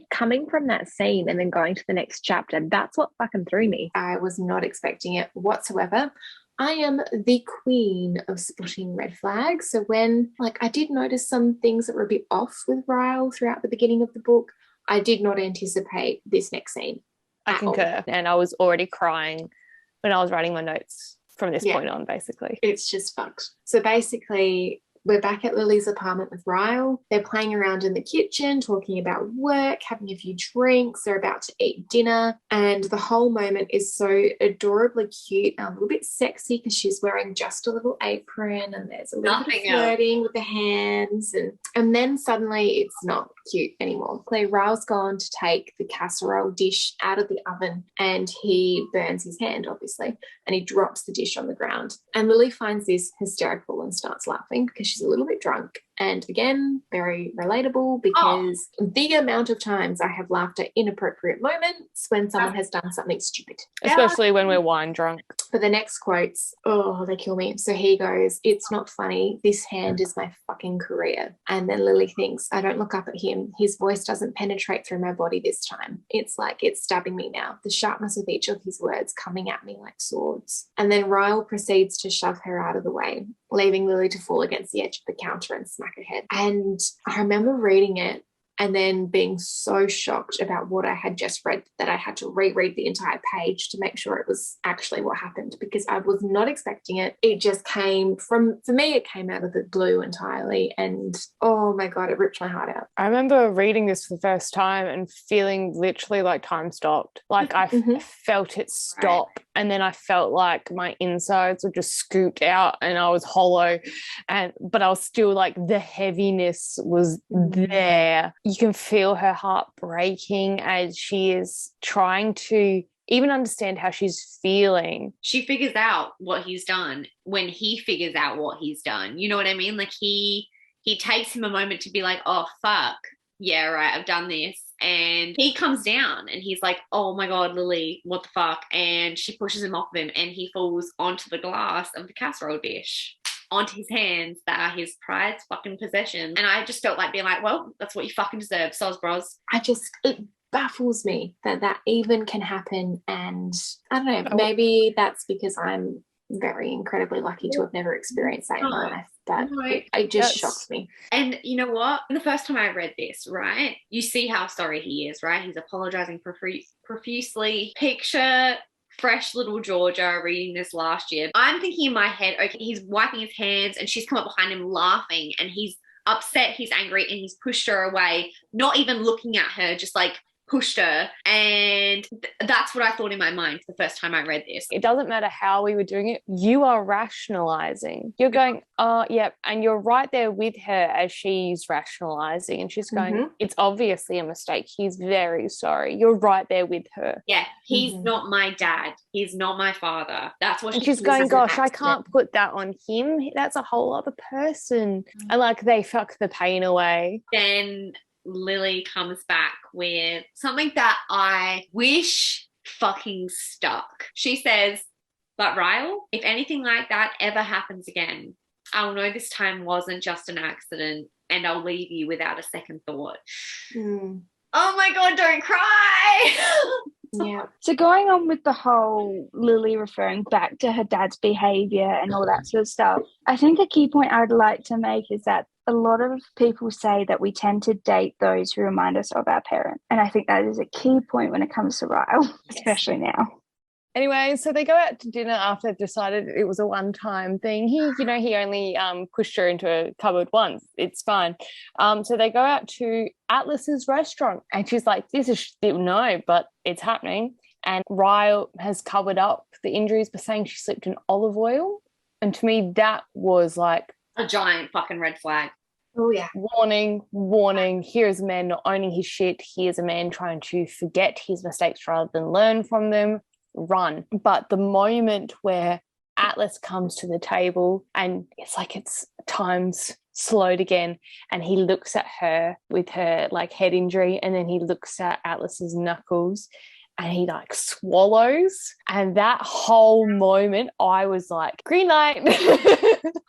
Coming from that scene and then going to the next chapter, that's what fucking threw me. I was not expecting it whatsoever. I am the queen of spotting red flags. So when, I did notice some things that were a bit off with Ryle throughout the beginning of the book, I did not anticipate this next scene. I concur. And I was already crying when I was writing my notes from this point on, basically. It's just fucked. So basically, we're back at Lily's apartment with Ryle. They're playing around in the kitchen, talking about work, having a few drinks. They're about to eat dinner. And the whole moment is so adorably cute and a little bit sexy because she's wearing just a little apron and there's a little bit of flirting with the hands. And then suddenly it's not cute anymore. Ryle's gone to take the casserole dish out of the oven and he burns his hand, obviously, and he drops the dish on the ground. And Lily finds this hysterical and starts laughing because she's a little bit drunk. And again, very relatable because the amount of times I have laughed at inappropriate moments when someone has done something stupid. Especially when we're wine drunk. But the next quotes, they kill me. So he goes, it's not funny. This hand is my fucking career. And then Lily thinks, I don't look up at him. His voice doesn't penetrate through my body this time. It's like it's stabbing me now. The sharpness of each of his words coming at me like swords. And then Ryle proceeds to shove her out of the way, leaving Lily to fall against the edge of the counter and smack her head. And I remember reading it and then being so shocked about what I had just read that I had to reread the entire page to make sure it was actually what happened because I was not expecting it. It just came for me, it came out of the blue entirely. And oh my God, it ripped my heart out. I remember reading this for the first time and feeling literally like time stopped. Like I felt it stop. Right. And then I felt like my insides were just scooped out and I was hollow. But I was still like, the heaviness was there. You can feel her heart breaking as she is trying to even understand how she's feeling. She figures out what he's done when he figures out what he's done. You know what I mean? Like he takes him a moment to be like, oh, fuck. Yeah, right, I've done this. And he comes down and he's like, oh my God, Lily, what the fuck? And she pushes him off of him and he falls onto the glass of the casserole dish, onto his hands that are his prized fucking possession. And I just felt like being like, well, that's what you fucking deserve, soz bros. It baffles me that even can happen. And I don't know, maybe that's because I'm very incredibly lucky to have never experienced that in my life. But it just shocked me. And you know what? The first time I read this, right, you see how sorry he is, right? He's apologizing profusely. Picture fresh little Georgia reading this last year. I'm thinking in my head, okay, he's wiping his hands and she's come up behind him laughing and he's upset, he's angry, and he's pushed her away, not even looking at her, just like pushed her. And that's what I thought in my mind the first time I read this. It doesn't matter how we were doing it. You are rationalizing. You're going, oh, yeah. And you're right there with her as she's rationalizing. And she's going, it's obviously a mistake. He's very sorry. You're right there with her. Yeah, he's not my dad. He's not my father. That's what she's going, gosh, I can't put that on him. That's a whole other person. And like they fuck the pain away. Then Lily comes back with something that I wish fucking stuck. She says, but Ryle, if anything like that ever happens again, I'll know this time wasn't just an accident and I'll leave you without a second thought. Oh my God, don't cry. Yeah. So going on with the whole Lily referring back to her dad's behaviour and all that sort of stuff, I think a key point I'd like to make is that a lot of people say that we tend to date those who remind us of our parents. And I think that is a key point when it comes to Ryle, especially now. Anyway, so they go out to dinner after they've decided it was a one-time thing. He only pushed her into a cupboard once. It's fine. So they go out to Atlas's restaurant, and she's like, "This is no, but it's happening." And Ryle has covered up the injuries by saying she slipped in olive oil, and to me that was like a giant fucking red flag. Oh yeah. Warning. Here is a man not owning his shit. Here's a man trying to forget his mistakes rather than learn from them. Run. But the moment where Atlas comes to the table and it's like it's time's slowed again, and he looks at her with her like head injury, and then he looks at Atlas's knuckles and he like swallows, and that whole moment I was like, green light.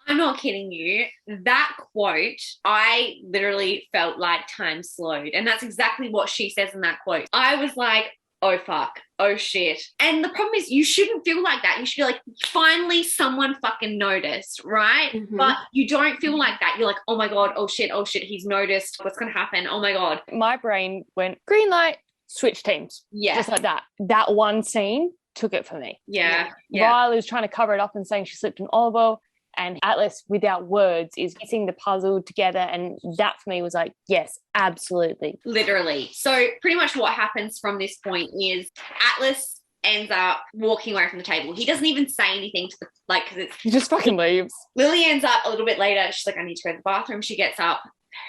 I'm not kidding you. That quote, I literally felt like time slowed, and that's exactly what she says in that quote. I was like, oh fuck, oh shit. And the problem is you shouldn't feel like that. You should be like, finally someone fucking noticed, right? But you don't feel like that. You're like, oh my God, oh shit, he's noticed. What's going to happen? Oh my God. My brain went, green light, switch teams. Yeah. Just like that. That one scene took it for me. Yeah. Riley was trying to cover it up and saying she slipped in olive oil, and Atlas, without words, is piecing the puzzle together. And that for me was like, yes, absolutely. Literally. So pretty much what happens from this point is Atlas ends up walking away from the table. He doesn't even say anything to because he just fucking leaves. Lily ends up a little bit later. She's like, I need to go to the bathroom. She gets up.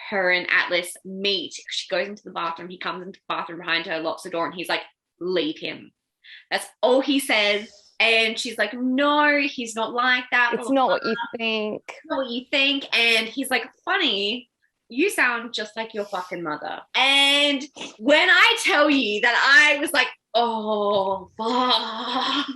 Her and Atlas meet. She goes into the bathroom. He comes into the bathroom behind her, locks the door, and he's like, leave him. That's all he says. And she's like, no, he's not like that. It's not what you think. Not what you think. And he's like, funny, you sound just like your fucking mother. And when I tell you that I was like, oh, fuck.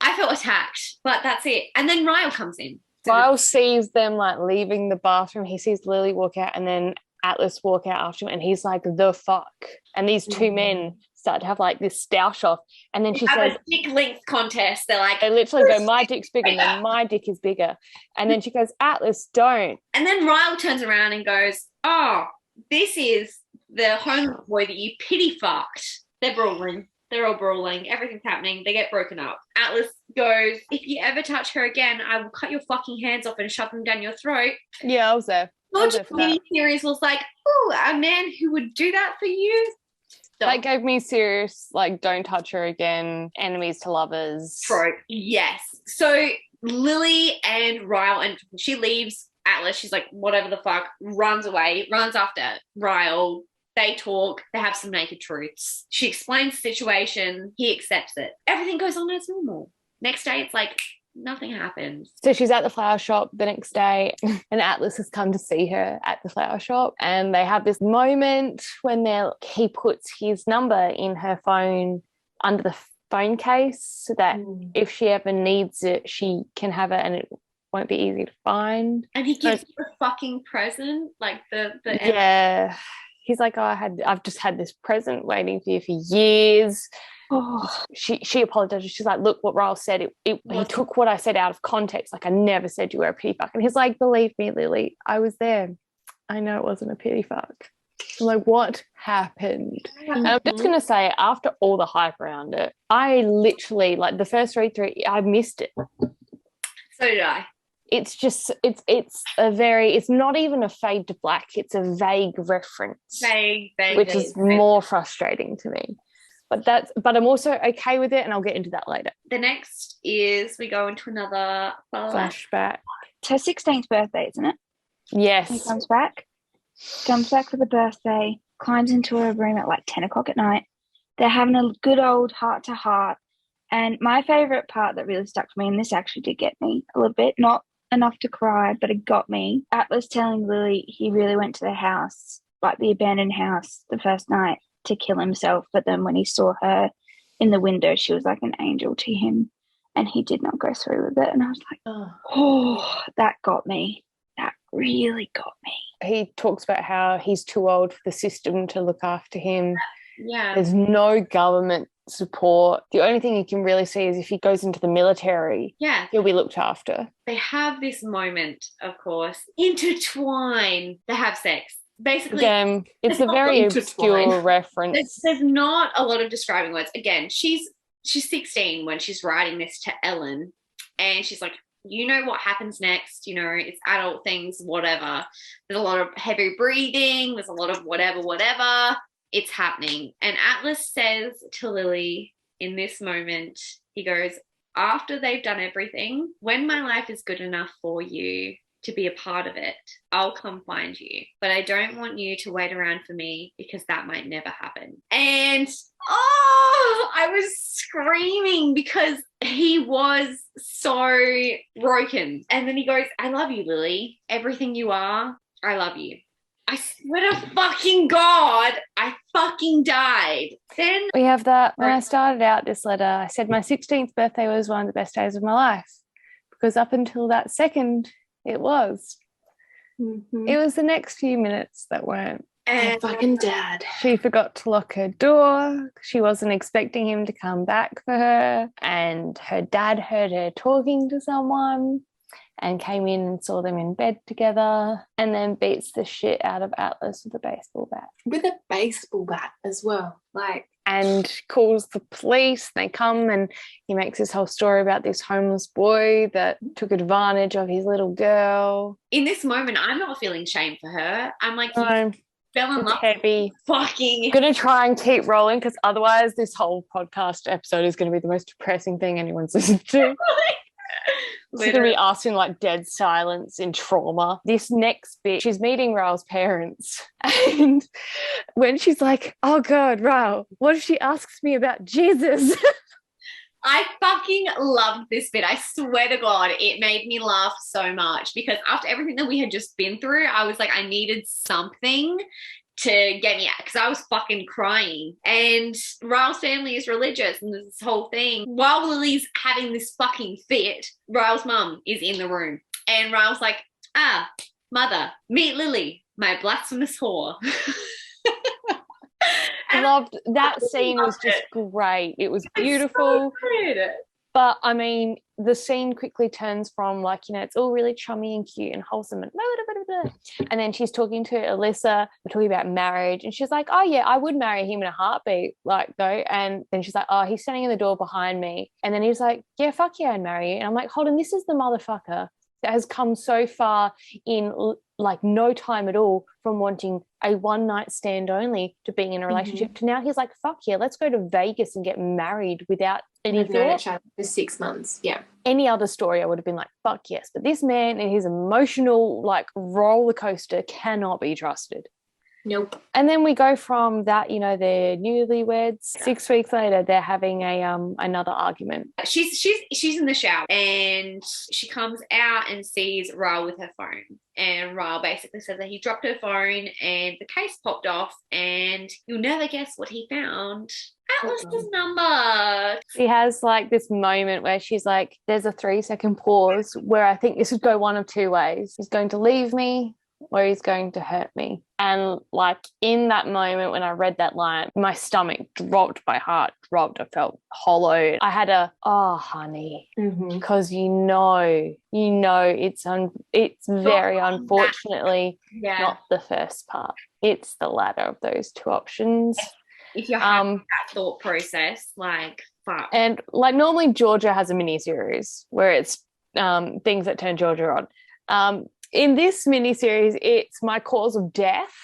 I felt attacked, but that's it. And then Ryle comes in. Ryle sees them like leaving the bathroom. He sees Lily walk out and then Atlas walk out after him, and he's like, the fuck. And these two men start to have like this stoush off, and then she says, a dick length contest. They're like, they literally go, my dick's bigger, and then my dick is bigger. And then she goes, Atlas, don't. And then Ryle turns around and goes, oh, this is the homeless boy that you pity fucked. They're brawling. They're all brawling. Everything's happening. They get broken up. Atlas goes, if you ever touch her again, I will cut your fucking hands off and shove them down your throat. Yeah, I was there. George mini-series was like, ooh, a man who would do that for you. Stop. That gave me serious, like, don't touch her again, enemies to lovers. Trope. Yes. So Lily and Ryle, and she leaves Atlas. She's like, whatever the fuck, runs away, runs after Ryle. They talk. They have some naked truths. She explains the situation. He accepts it. Everything goes on as normal. Next day, it's like nothing happens. So she's at the flower shop the next day, and Atlas has come to see her at the flower shop, and they have this moment when he puts his number in her phone under the phone case so that if she ever needs it, she can have it and it won't be easy to find. And he gives her a fucking present, like the yeah. He's like, I've just had this present waiting for you for years. Oh. She apologizes. She's like, look, what Ryle said, he took what I said out of context. Like, I never said you were a pity fuck. And he's like, believe me, Lily, I was there. I know it wasn't a pity fuck. I'm like, what happened? And I'm just going to say, after all the hype around it, I literally, like, the first read through, I missed it. So did I. It's just it's not even a fade to black, it's a vague reference. Vague, which is more frustrating to me. But I'm also okay with it, and I'll get into that later. The next is we go into another flashback. It's her 16th birthday, isn't it? Yes. He comes back for the birthday, climbs into her room at like 10 o'clock at night. They're having a good old heart-to-heart. And my favourite part that really stuck to me, and this actually did get me a little bit, not enough to cry, but it got me. Atlas telling Lily he really went to the house, like the abandoned house, the first night to kill himself. But then when he saw her in the window, she was like an angel to him, and he did not go through with it. And I was like, oh, that got me. That really got me. He talks about how he's too old for the system to look after him. Yeah. There's no government support. The only thing you can really see is if he goes into the military, he'll be looked after. They have this moment, of course, intertwine. They have sex. Basically, again, it's a very obscure reference. There's not a lot of describing words. Again, she's 16 when she's writing this to Ellen, and she's like, you know what happens next, you know, it's adult things, whatever. There's a lot of heavy breathing, there's a lot of whatever. It's happening. And Atlas says to Lily in this moment, he goes, after they've done everything, when my life is good enough for you to be a part of it, I'll come find you. But I don't want you to wait around for me because that might never happen. And, I was screaming because he was so broken. And then he goes, I love you, Lily. Everything you are, I love you. I swear to fucking God, I fucking died. Then we have that. When I started out this letter, I said my 16th birthday was one of the best days of my life, because up until that second, it was. Mm-hmm. It was the next few minutes that weren't. And fucking dad. She forgot to lock her door. She wasn't expecting him to come back for her. And her dad heard her talking to someone and came in and saw them in bed together, and then beats the shit out of Atlas with a baseball bat. With a baseball bat as well. And calls the police. They come, and he makes this whole story about this homeless boy that took advantage of his little girl. In this moment, I'm not feeling shame for her. I'm like, no, fell in love. Heavy. Fucking. I'm going to try and keep rolling, because otherwise this whole podcast episode is going to be the most depressing thing anyone's listened to. She's going to be asked in like dead silence in trauma. This next bit, she's meeting Raul's parents, and when she's like, oh God, Raul, what if she asks me about Jesus? I fucking loved this bit. I swear to God, it made me laugh so much, because after everything that we had just been through, I was like, I needed something to get me out, because I was fucking crying. And Raul's family is religious, and there's this whole thing. While Lily's having this fucking fit, Raul's mum is in the room, and Raul's like, mother, meet Lily, my blasphemous whore. I loved that scene. Was just great. It was beautiful. So but I mean, the scene quickly turns from like, you know, it's all really chummy and cute and wholesome and blah, blah, blah, blah. And then she's talking to Alyssa, we're talking about marriage, and she's like, oh yeah, I would marry him in a heartbeat, like though. And then she's like, oh, he's standing in the door behind me. And then he's like, yeah, fuck yeah, I'd marry you. And I'm like, hold on, this is the motherfucker that has come so far in like no time at all from wanting a one night stand only to being in a relationship to now he's like, fuck yeah, let's go to Vegas and get married without any thought. We've known each other for 6 months. Yeah. Any other story, I would have been like, fuck yes. But this man and his emotional like roller coaster cannot be trusted. Nope. And then we go from that, you know, they're newlyweds. 6 weeks later, they're having a another argument. She's in the shower, and she comes out and sees Raul with her phone. And Raul basically says that he dropped her phone and the case popped off, and you'll never guess what he found. Atlas's number. She has like this moment where she's like, there's a 3-second pause where I think this would go one of two ways. He's going to leave me, or he's going to hurt me. And like in that moment when I read that line, my stomach dropped, my heart dropped, I felt hollow. I had a, oh honey, because you know it's very unfortunately not the first part. It's the latter of those two options. If you're having that thought process, like fuck. And like normally Georgia has a mini series where it's things that turn Georgia on. In this miniseries, it's My Cause of Death.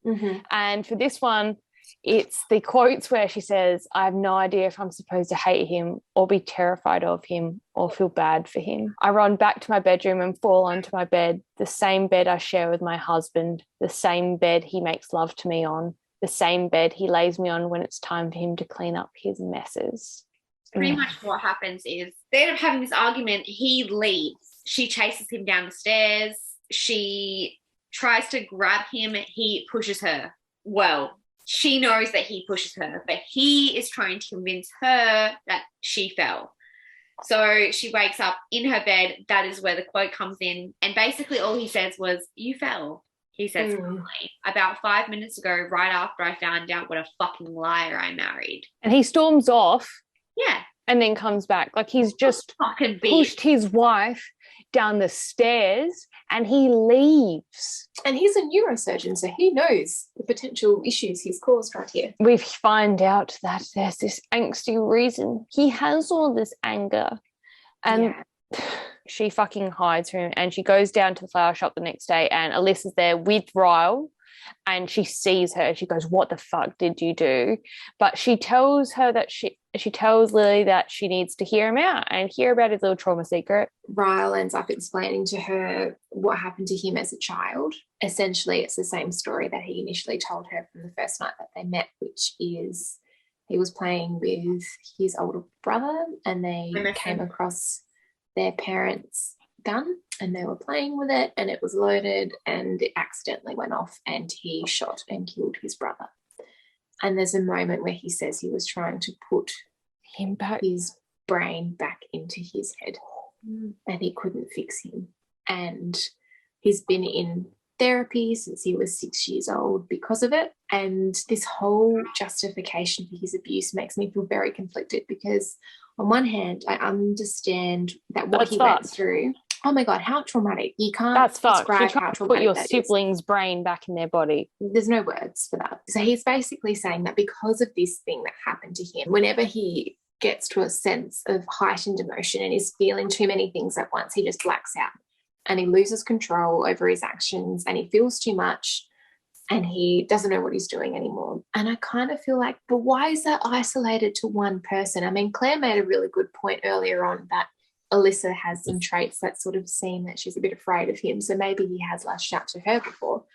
Mm-hmm. And for this one, it's the quotes where she says, I have no idea if I'm supposed to hate him or be terrified of him or feel bad for him. I run back to my bedroom and fall onto my bed, the same bed I share with my husband, the same bed he makes love to me on, the same bed he lays me on when it's time for him to clean up his messes. Pretty much what happens is they end up having this argument. He leaves. She chases him down the stairs. She tries to grab him. He pushes her. Well, she knows that he pushes her, but he is trying to convince her that she fell. So she wakes up in her bed. That is where the quote comes in. And basically all he says was, you fell. He says, about 5 minutes ago, right after I found out what a fucking liar I married. And he storms off. Yeah. And then comes back. Like he's just fucking pushed his wife down the stairs and he leaves. And he's a neurosurgeon, so he knows the potential issues he's caused right here. We find out that there's this angsty reason. He has all this anger and she fucking hides him and she goes down to the flower shop the next day and Alyssa's there with Ryle and she sees her. She goes, what the fuck did you do? But she tells her that she tells Lily that she needs to hear him out and hear about his little trauma secret. Ryle ends up explaining to her what happened to him as a child. Essentially, it's the same story that he initially told her from the first night that they met, which is he was playing with his older brother and they came across their parents' gun and they were playing with it and it was loaded and it accidentally went off and he shot and killed his brother. And there's a moment where he says he was trying to put him back, his brain back into his head and he couldn't fix him. And he's been in therapy since he was 6 years old because of it. And this whole justification for his abuse makes me feel very conflicted because on one hand, I understand that what he went through. Oh my God, how traumatic. You can't describe how traumatic put your sibling's brain back in their body. There's no words for that. So he's basically saying that because of this thing that happened to him, whenever he gets to a sense of heightened emotion and is feeling too many things at once, he just blacks out and he loses control over his actions and he feels too much and he doesn't know what he's doing anymore. And I kind of feel like, but why is that isolated to one person? I mean, Claire made a really good point earlier on that Alyssa has some traits that sort of seem that she's a bit afraid of him. So maybe he has lashed out to her before.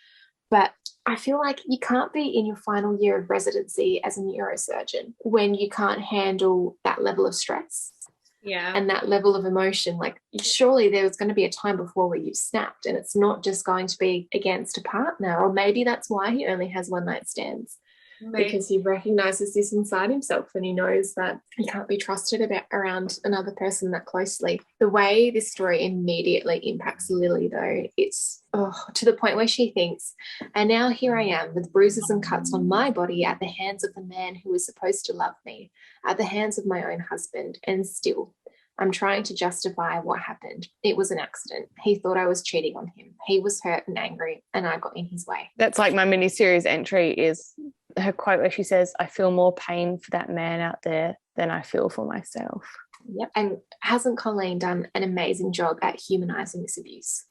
But I feel like you can't be in your final year of residency as a neurosurgeon when you can't handle that level of stress. Yeah. And that level of emotion. Like, surely there was going to be a time before where you've snapped and it's not just going to be against a partner. Or maybe that's why he only has one night stands. Because he recognizes this inside himself and he knows that he can't be trusted around another person that closely. The way this story immediately impacts Lily, though, it's to the point where she thinks, and now here I am with bruises and cuts on my body at the hands of the man who was supposed to love me, at the hands of my own husband, and still I'm trying to justify what happened. It was an accident. He thought I was cheating on him. He was hurt and angry and I got in his way. That's like my mini-series entry is her quote where she says, I feel more pain for that man out there than I feel for myself. Yep. And hasn't Colleen done an amazing job at humanising this abuse?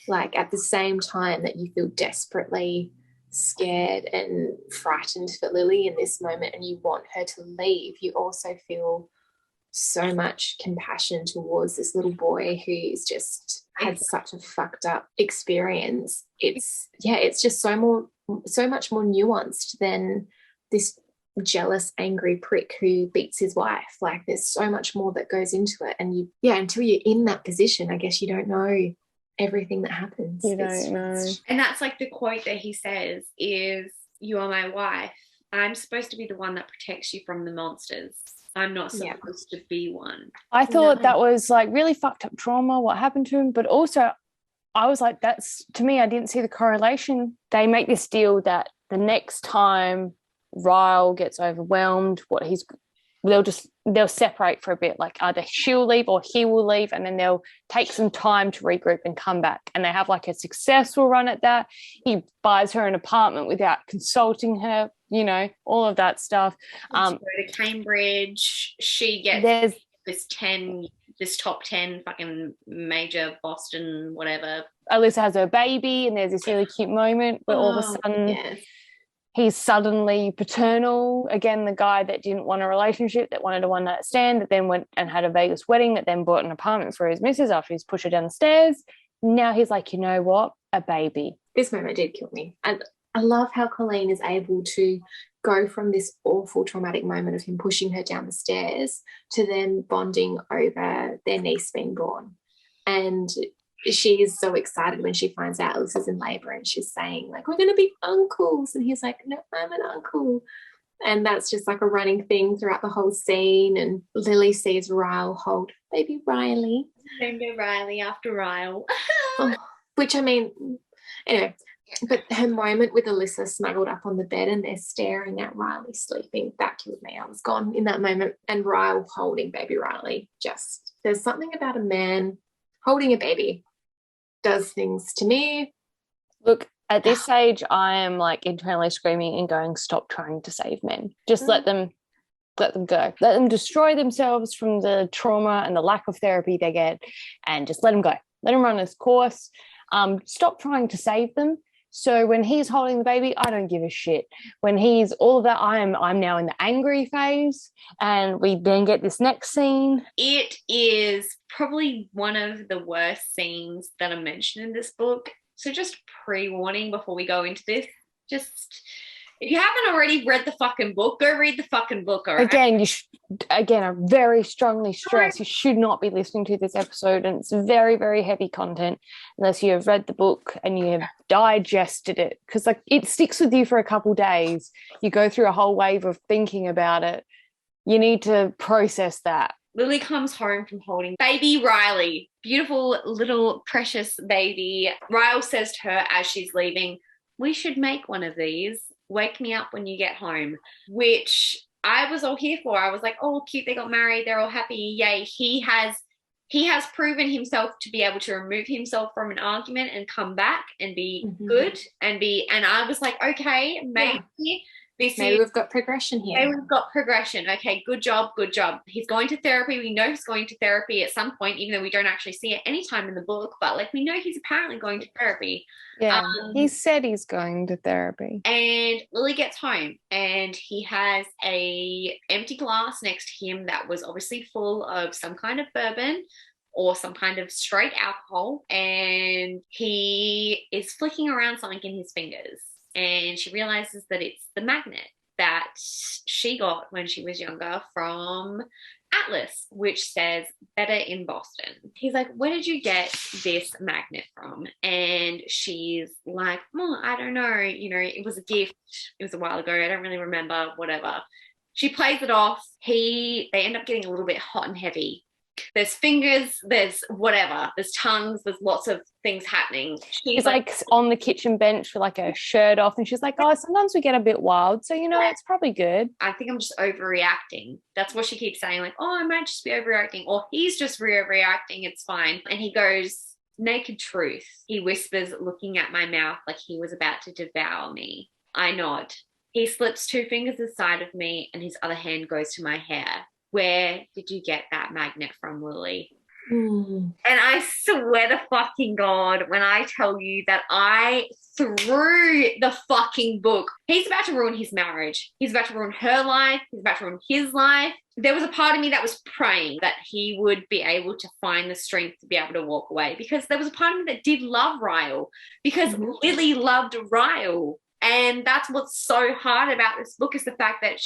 Like at the same time that you feel desperately scared and frightened for Lily in this moment and you want her to leave, you also feel so much compassion towards this little boy who's just had such a fucked up experience. It's just so much more nuanced than this jealous, angry prick who beats his wife. Like there's so much more that goes into it. And until you're in that position, I guess you don't know everything that happens. You don't know. And that's like the quote that he says is, you are my wife. I'm supposed to be the one that protects you from the monsters. I'm not supposed to be one. I thought that was like really fucked up trauma, what happened to him. But also I was like, that's, to me, I didn't see the correlation. They make this deal that the next time Ryle gets overwhelmed, they'll separate for a bit. Like either she'll leave or he will leave, and then they'll take some time to regroup and come back. And they have like a successful run at that. He buys her an apartment without consulting her, all of that stuff. Go to Cambridge. She gets this 10 this top 10 fucking major Boston whatever. Alyssa has her baby, and there's this really cute moment where all of a sudden he's suddenly paternal. Again, the guy that didn't want a relationship, that wanted a one-night stand, that then went and had a Vegas wedding, that then bought an apartment for his missus after he's pushed her down the stairs. Now he's like, you know what? A baby. This moment did kill me. And I love how Colleen is able to go from this awful traumatic moment of him pushing her down the stairs to then bonding over their niece being born. And she is so excited when she finds out Alyssa's in labour, and she's saying, like, we're going to be uncles. And he's like, no, I'm an uncle. And that's just like a running thing throughout the whole scene. And Lily sees Ryle hold baby Riley. Named her Riley after Ryle. Which, I mean, anyway, but her moment with Alyssa snuggled up on the bed and they're staring at Riley sleeping, that killed me. I was gone in that moment. And Ryle holding baby Riley, just, there's something about a man holding a baby does things to me. Look, at this age, I am like internally screaming and going, stop trying to save men. Just let them go. Let them destroy themselves from the trauma and the lack of therapy they get, and just let them go. Let them run this course. Stop trying to save them. So when he's holding the baby, I don't give a shit. When he's all of that, I'm now in the angry phase, and we then get this next scene. It is probably one of the worst scenes that are mentioned in this book. So just pre-warning before we go into this, just if you haven't already read the fucking book, go read the fucking book. All right? Again, I very strongly stress you should not be listening to this episode, and it's very, very heavy content unless you have read the book and you have digested it, because like it sticks with you for a couple days. You go through a whole wave of thinking about it. You need to process that. Lily comes home from holding baby Riley, beautiful little precious baby. Ryle says to her as she's leaving, we should make one of these. Wake me up when you get home, which I was all here for. I was like, oh, cute, they got married, they're all happy, yay. He has proven himself to be able to remove himself from an argument and come back and be good and I was like, okay, maybe we've got progression here. Maybe we've got progression. Okay, good job. He's going to therapy. We know he's going to therapy at some point, even though we don't actually see it any time in the book, but like we know he's apparently going to therapy. Yeah, he said he's going to therapy. And Lily gets home and he has a empty glass next to him that was obviously full of some kind of bourbon or some kind of straight alcohol, and he is flicking around something in his fingers. And she realizes that it's the magnet that she got when she was younger from Atlas, which says better in Boston. He's like, where did you get this magnet from? And she's like, I don't know. You know, it was a gift. It was a while ago. I don't really remember, whatever. She plays it off. They end up getting a little bit hot and heavy. There's fingers, there's whatever, there's tongues, there's lots of things happening. She's like on the kitchen bench with like a shirt off, and she's like, oh, sometimes we get a bit wild, so you know, it's probably good. I think I'm just overreacting. That's what she keeps saying, like, oh, I might just be overreacting, or he's just overreacting, it's fine. And he goes, naked truth, he whispers, looking at my mouth like he was about to devour me. I nod. He slips 2 fingers aside of me and his other hand goes to my hair. Where did you get that magnet from, Lily? And I swear to fucking God, when I tell you that I threw the fucking book, he's about to ruin his marriage. He's about to ruin her life. He's about to ruin his life. There was a part of me that was praying that he would be able to find the strength to be able to walk away, because there was a part of me that did love Ryle, because Lily loved Ryle. And that's what's so hard about this book, is the fact that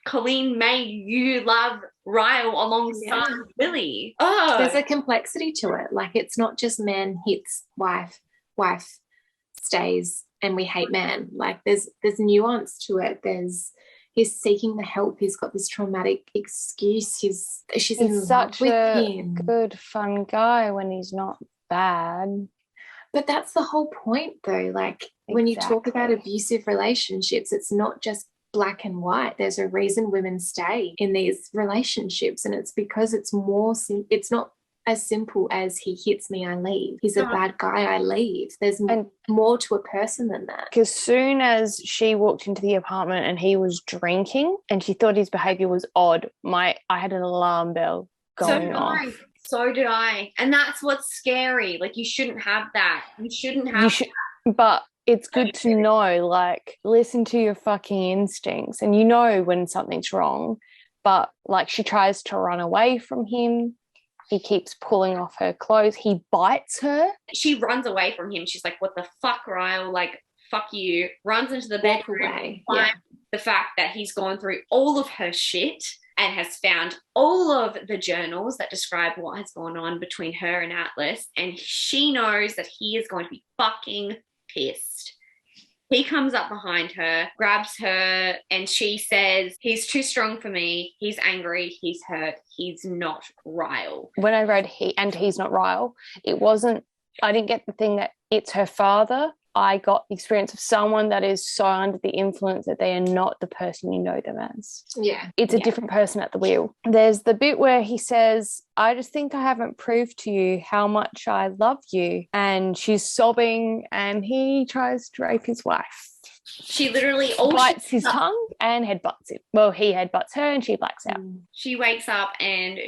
Colleen made you love Ryle alongside Lily. Oh, there's a complexity to it. Like, it's not just man hits wife stays and we hate man. Like, there's nuance to it. He's seeking the help. He's got this traumatic excuse. She's in love with him. Good, fun guy when he's not bad. But that's the whole point, though. Like, when you talk about abusive relationships, it's not just black and white. There's a reason women stay in these relationships, and it's because it's it's not as simple as he hits me, I leave. He's a bad guy, I leave. There's more to a person than that. As soon as she walked into the apartment and he was drinking and she thought his behaviour was odd, I had an alarm bell going off. So did I. And that's what's scary. Like, you shouldn't have that. You shouldn't have that. But it's good to know, like, listen to your fucking instincts, and you know when something's wrong. But, like, she tries to run away from him. He keeps pulling off her clothes. He bites her. She runs away from him. She's like, what the fuck, Ryle? Like, fuck you. Runs into the bedroom. Yeah. The fact that he's gone through all of her shit and has found all of the journals that describe what has gone on between her and Atlas. And she knows that he is going to be fucking pissed. He comes up behind her, grabs her, and she says, he's too strong for me. He's angry. He's hurt. He's not Ryle. When I read he's not Ryle, I didn't get the thing that it's her father. I got the experience of someone that is so under the influence that they are not the person you know them as. Yeah. It's a different person at the wheel. There's the bit where he says, I just think I haven't proved to you how much I love you. And she's sobbing and he tries to rape his wife. She literally bites his tongue and headbutts him. Well, he headbutts her and she blacks out. She wakes up and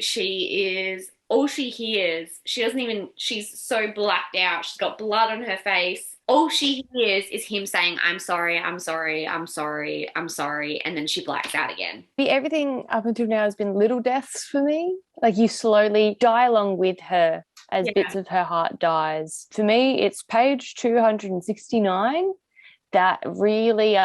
all she hears, she's so blacked out. She's got blood on her face. All she hears is him saying, I'm sorry, I'm sorry, I'm sorry, I'm sorry. And then she blacks out again. Everything up until now has been little deaths for me. Like, you slowly die along with her as bits of her heart dies. For me, it's page 269 that really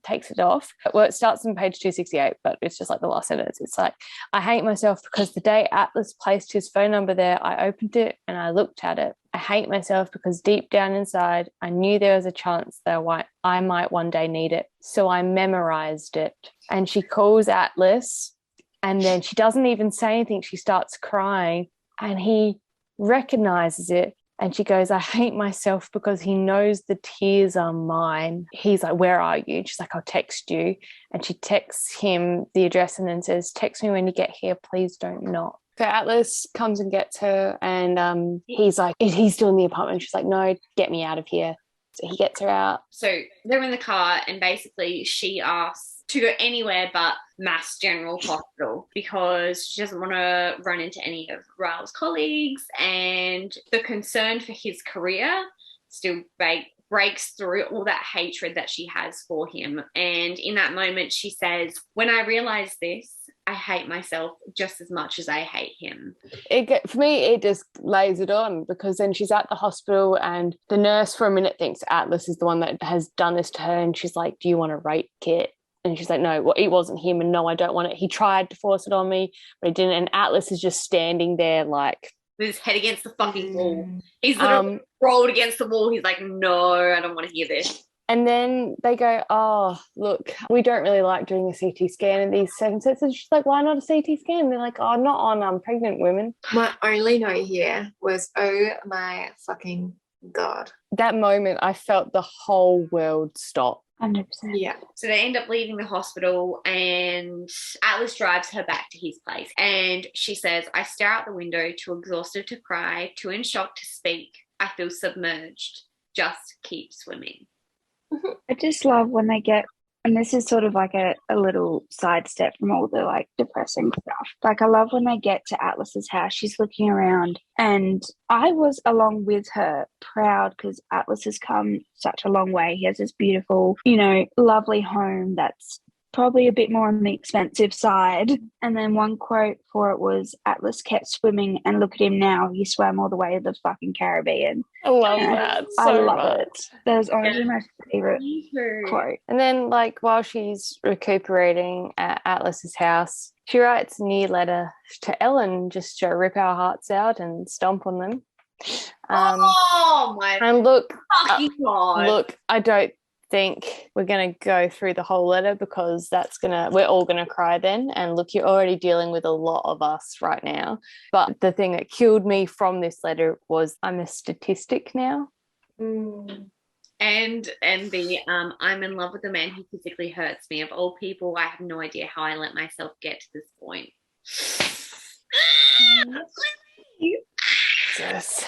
takes it off. Well, it starts on page 268, but it's just like the last sentence. It's like, I hate myself because the day Atlas placed his phone number there, I opened it and I looked at it. I hate myself because deep down inside, I knew there was a chance that I might one day need it. So I memorized it. And she calls Atlas and then she doesn't even say anything. She starts crying and he recognizes it. And she goes, I hate myself because he knows the tears are mine. He's like, where are you? And she's like, I'll text you. And she texts him the address and then says, text me when you get here. Please don't knock. So Atlas comes and gets her and he's like, he's still in the apartment. She's like, no, get me out of here. So he gets her out. So they're in the car and basically she asks to go anywhere but Mass General Hospital because she doesn't want to run into any of Ryle's colleagues, and the concern for his career still breaks through all that hatred that she has for him. And in that moment she says, when I realize this, I hate myself just as much as I hate him. For me, it just lays it on because then she's at the hospital and the nurse for a minute thinks Atlas is the one that has done this to her, and she's like, do you want a rape kit? And she's like, no, well, it wasn't him, and no, I don't want it. He tried to force it on me, but he didn't. And Atlas is just standing there like, with his head against the fucking wall. He's literally rolled against the wall. He's like, no, I don't want to hear this. And then they go, oh, look, we don't really like doing a CT scan in these circumstances. And she's like, why not a CT scan? And they're like, oh, not on pregnant women. My only note here was, oh my fucking God. That moment, I felt the whole world stop. 100%. Yeah. So they end up leaving the hospital and Atlas drives her back to his place. And she says, I stare out the window, too exhausted to cry, too in shock to speak. I feel submerged. Just keep swimming. I just love when they get, and this is sort of like a little sidestep from all the like depressing stuff. Like, I love when they get to Atlas's house, she's looking around and I was along with her proud because Atlas has come such a long way. He has this beautiful, lovely home that's probably a bit more on the expensive side. And then one quote for it was, Atlas kept swimming and look at him now. He swam all the way to the fucking Caribbean. I love that so I love much. it. That was honestly my favourite quote. And then, like, while she's recuperating at Atlas's house, she writes a new letter to Ellen just to rip our hearts out and stomp on them. Oh my and look, fucking God. Look, I don't think we're going to go through the whole letter because we're all going to cry then. And look, you're already dealing with a lot of us right now. But the thing that killed me from this letter was I'm a statistic now. And the I'm in love with a man who physically hurts me. Of all people, I have no idea how I let myself get to this point. Jesus.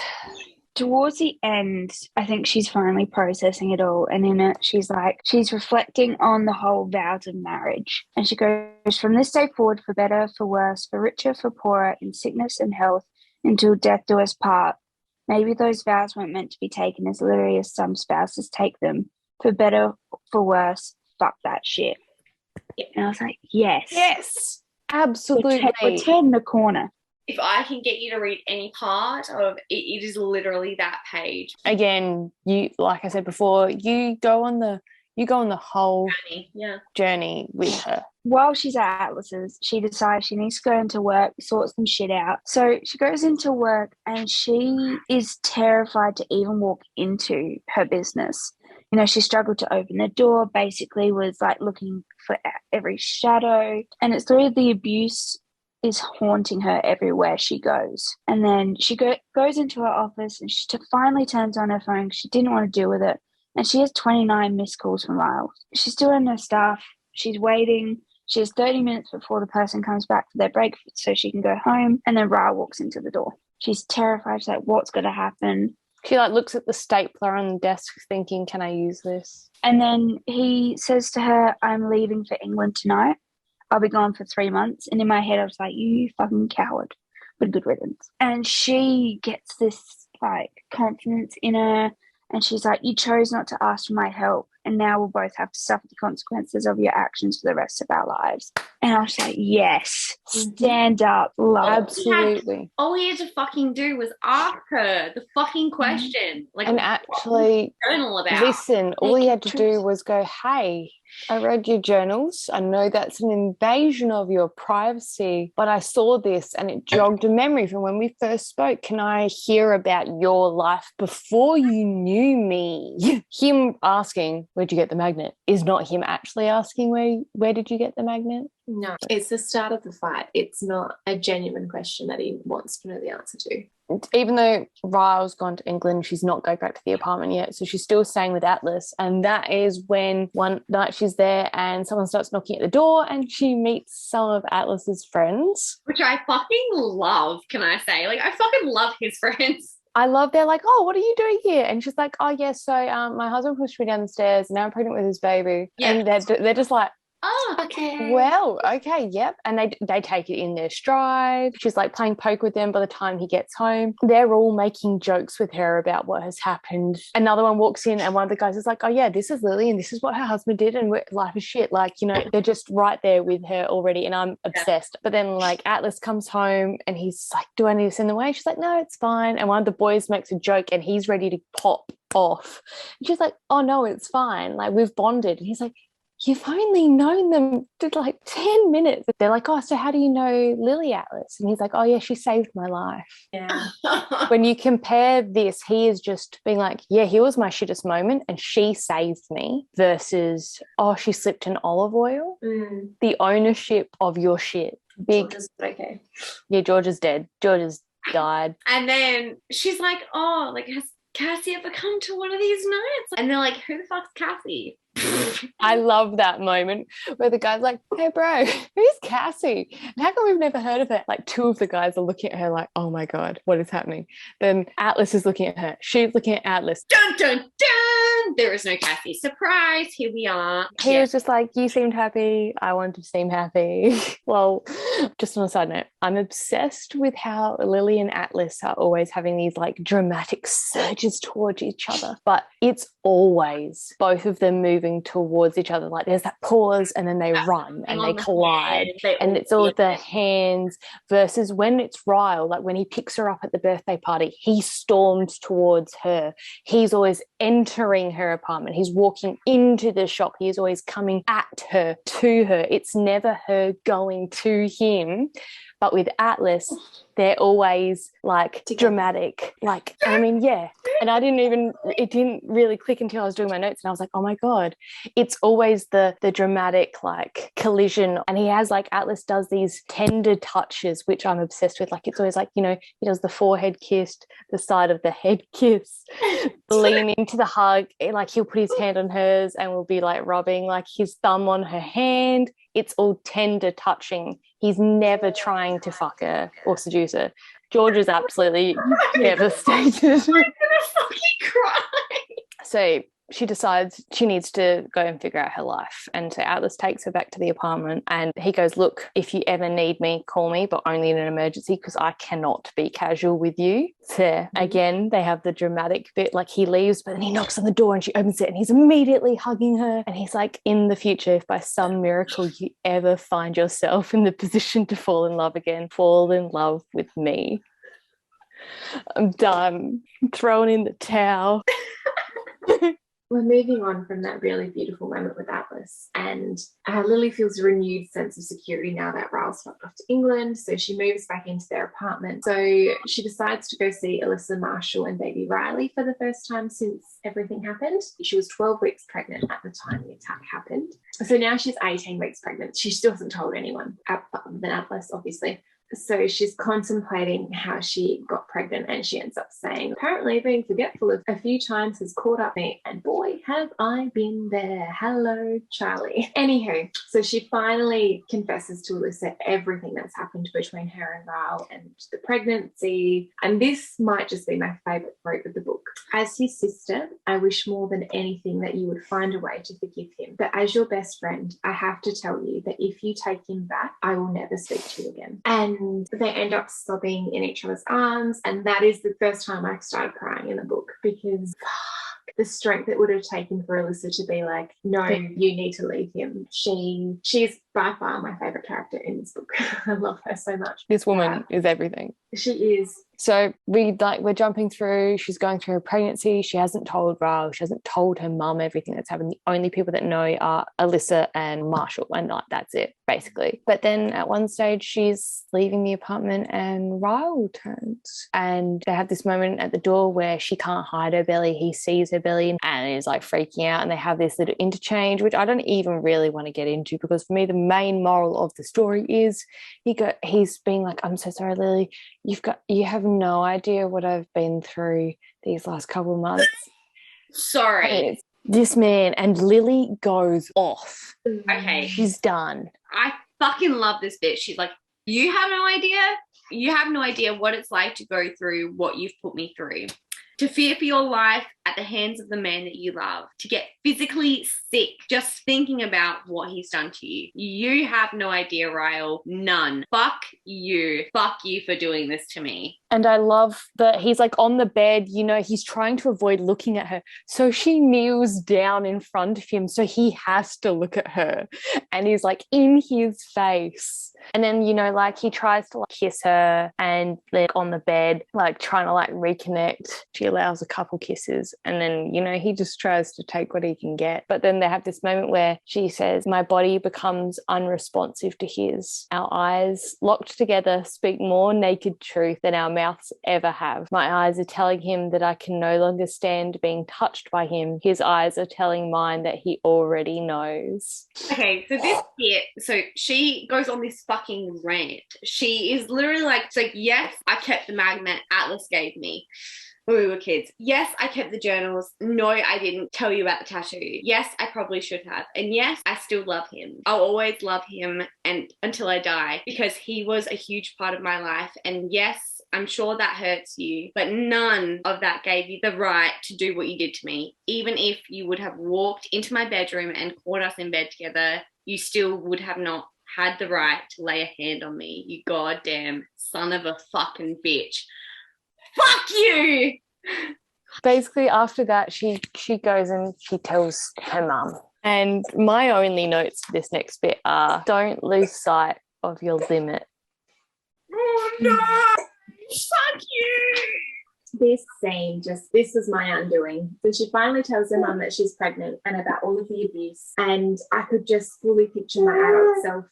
Towards the end, I think she's finally processing it all. And in it, she's reflecting on the whole vows of marriage. And she goes, from this day forward, for better, for worse, for richer, for poorer, in sickness and health, until death do us part. Maybe those vows weren't meant to be taken as literally as some spouses take them. For better, for worse, fuck that shit. And I was like, yes, absolutely. We're turning the corner. If I can get you to read any part of it, it is literally that page. Again, you, like I said before, you go on the whole journey with her. While she's at Atlas's, she decides she needs to go into work, sort some shit out. So she goes into work and she is terrified to even walk into her business. You know, she struggled to open the door, basically was like looking for every shadow. And it's through the abuse is haunting her everywhere she goes. And then she goes into her office and she finally turns on her phone. She didn't want to deal with it. And she has 29 missed calls from Lyle. She's doing her stuff. She's waiting. She has 30 minutes before the person comes back for their break so she can go home. And then Ra walks into the door. She's terrified. She's like, what's going to happen? She like looks at the stapler on the desk thinking, can I use this? And then he says to her, I'm leaving for England tonight. I'll be gone for 3 months. And in my head, I was like, you fucking coward. But good riddance. And she gets this like confidence in her. And she's like, you chose not to ask for my help. And now we'll both have to suffer the consequences of your actions for the rest of our lives. And I was like, yes, stand up, love. Absolutely. All he had to fucking do was ask her the fucking question. Like, and actually, journal about. Listen, all he had to do was go, hey, I read your journals. I know that's an invasion of your privacy, but I saw this and it jogged a memory from when we first spoke. Can I hear about your life before you knew me? Him asking, where'd you get the magnet, is not him actually asking, where did you get the magnet? No, it's the start of the fight. It's not a genuine question that he wants to know the answer to. Even though Ryle's gone to England, she's not going back to the apartment yet, so she's still staying with Atlas. And that is when one night she's there and someone starts knocking at the door and she meets some of Atlas's friends. Which I fucking love, can I say? Like, I fucking love his friends. I love, they're like, oh, what are you doing here? And she's like, oh, yeah, so my husband pushed me down the stairs and now I'm pregnant with his baby. Yeah. And they're just like, oh, okay. Well, okay, yep. And they take it in their stride. She's like playing poker with them by the time he gets home. They're all making jokes with her about what has happened. Another one walks in and one of the guys is like, oh yeah, this is Lily and this is what her husband did and life is shit. Like, you know, they're just right there with her already and I'm obsessed. But then like Atlas comes home and he's like, do I need to send them away? She's like, no, it's fine. And one of the boys makes a joke and he's ready to pop off. And she's like, oh no, it's fine. Like, we've bonded. And he's like, you've only known them for like 10 minutes. They're like, oh, so how do you know Lily, Atlas? And he's like, oh, yeah, she saved my life. Yeah. When you compare this, he is just being like, yeah, he was my shittest moment and she saved me versus, oh, she slipped in olive oil. The ownership of your shit. Big. George is okay. Yeah, George is dead. George has died. And then she's like, oh, like, has Cassie ever come to one of these nights? And they're like, who the fuck's Cassie? I love that moment where the guy's like, hey bro, who's Cassie? And how come we've never heard of her? Like, two of the guys are looking at her like, oh my God, what is happening? Then Atlas is looking at her. She's looking at Atlas. Dun, dun, dun! There is no Cassie. Surprise, here we are. He was just like, you seemed happy. I wanted to seem happy. Well, just on a side note, I'm obsessed with how Lily and Atlas are always having these like dramatic surges towards each other. But it's always both of them moving towards each other. Like, there's that pause and then they run and they collide. And it's all the hands versus when it's Ryle, like when he picks her up at the birthday party, he storms towards her. He's always entering her apartment. He's walking into the shop. He's always coming at her, to her. It's never her going to him. But with Atlas, they're always like dramatic. Like, I mean, yeah. And it didn't really click until I was doing my notes and I was like, oh my God, it's always the dramatic like collision. And he has like, Atlas does these tender touches, which I'm obsessed with. Like, it's always like, you know, he does the forehead kiss, the side of the head kiss, lean into the hug. Like, he'll put his hand on hers and we'll be like rubbing like his thumb on her hand. It's all tender touching. He's never trying to fuck her or seduce her. George is absolutely devastated. I'm gonna fucking cry. So she decides she needs to go and figure out her life. And so Atlas takes her back to the apartment and he goes, look, if you ever need me, call me, but only in an emergency because I cannot be casual with you. So again, they have the dramatic bit, like he leaves, but then he knocks on the door and she opens it and he's immediately hugging her. And he's like, in the future, if by some miracle you ever find yourself in the position to fall in love again, fall in love with me. I'm done. I'm throwing in the towel. We're moving on from that really beautiful moment with Atlas, and Lily feels a renewed sense of security now that Ryle's swapped off to England, so she moves back into their apartment. So she decides to go see Alyssa, Marshall and baby Riley for the first time since everything happened. She was 12 weeks pregnant at the time the attack happened. So now she's 18 weeks pregnant. She still hasn't told anyone, other than Atlas, obviously. So she's contemplating how she got pregnant, and she ends up saying, apparently being forgetful of a few times has caught up me, and boy, have I been there. Hello, Charlie. Anywho, so she finally confesses to Alyssa everything that's happened between her and Ryle and the pregnancy. And this might just be my favourite quote of the book. As his sister, I wish more than anything that you would find a way to forgive him. But as your best friend, I have to tell you that if you take him back, I will never speak to you again. And they end up sobbing in each other's arms, and that is the first time I started crying in the book, because the strength it would have taken for Alyssa to be like, no, you need to leave him. She's by far my favourite character in this book. I love her so much. This woman is everything. She is. So we're jumping through. She's going through her pregnancy. She hasn't told Ryle. She hasn't told her mum everything that's happened. The only people that know are Alyssa and Marshall, and that's it, basically. But then at one stage, she's leaving the apartment and Ryle returns. And they have this moment at the door where she can't hide her belly. He sees her belly and is like freaking out. And they have this little interchange, which I don't even really want to get into, because for me, the main moral of the story is he's being like, I'm so sorry, Lily. You have no idea what I've been through these last couple of months. Sorry. This man, and Lily goes off. Okay. She's done. I fucking love this bitch. She's like, you have no idea? You have no idea what it's like to go through what you've put me through. To fear for your life at the hands of the man that you love. To get physically sick just thinking about what he's done to you. You have no idea, Ryle. None. Fuck you. Fuck you for doing this to me. And I love that he's like on the bed, he's trying to avoid looking at her. So she kneels down in front of him. So he has to look at her. And he's like in his face. And then, he tries to kiss her, and they're on the bed, trying to reconnect. She allows a couple kisses. And then, he just tries to take what he can get. But then they have this moment where she says, my body becomes unresponsive to his. Our eyes locked together speak more naked truth than our mouths ever have. My eyes are telling him that I can no longer stand being touched by him. His eyes are telling mine that he already knows. Okay, so this bit, so she goes on this fucking rant. She is literally like, yes, I kept the magnet Atlas gave me when we were kids. Yes, I kept the journals. No, I didn't tell you about the tattoo. Yes, I probably should have. And yes, I still love him. I'll always love him and until I die, because he was a huge part of my life. And yes, I'm sure that hurts you, but none of that gave you the right to do what you did to me. Even if you would have walked into my bedroom and caught us in bed together, you still would have not had the right to lay a hand on me, you goddamn son of a fucking bitch. Fuck you! Basically, after that, she goes and she tells her mum. And my only notes for this next bit are, don't lose sight of your limit. Oh no! Fuck you! This scene this was my undoing. So she finally tells her mum that she's pregnant and about all of the abuse, and I could just fully picture my adult self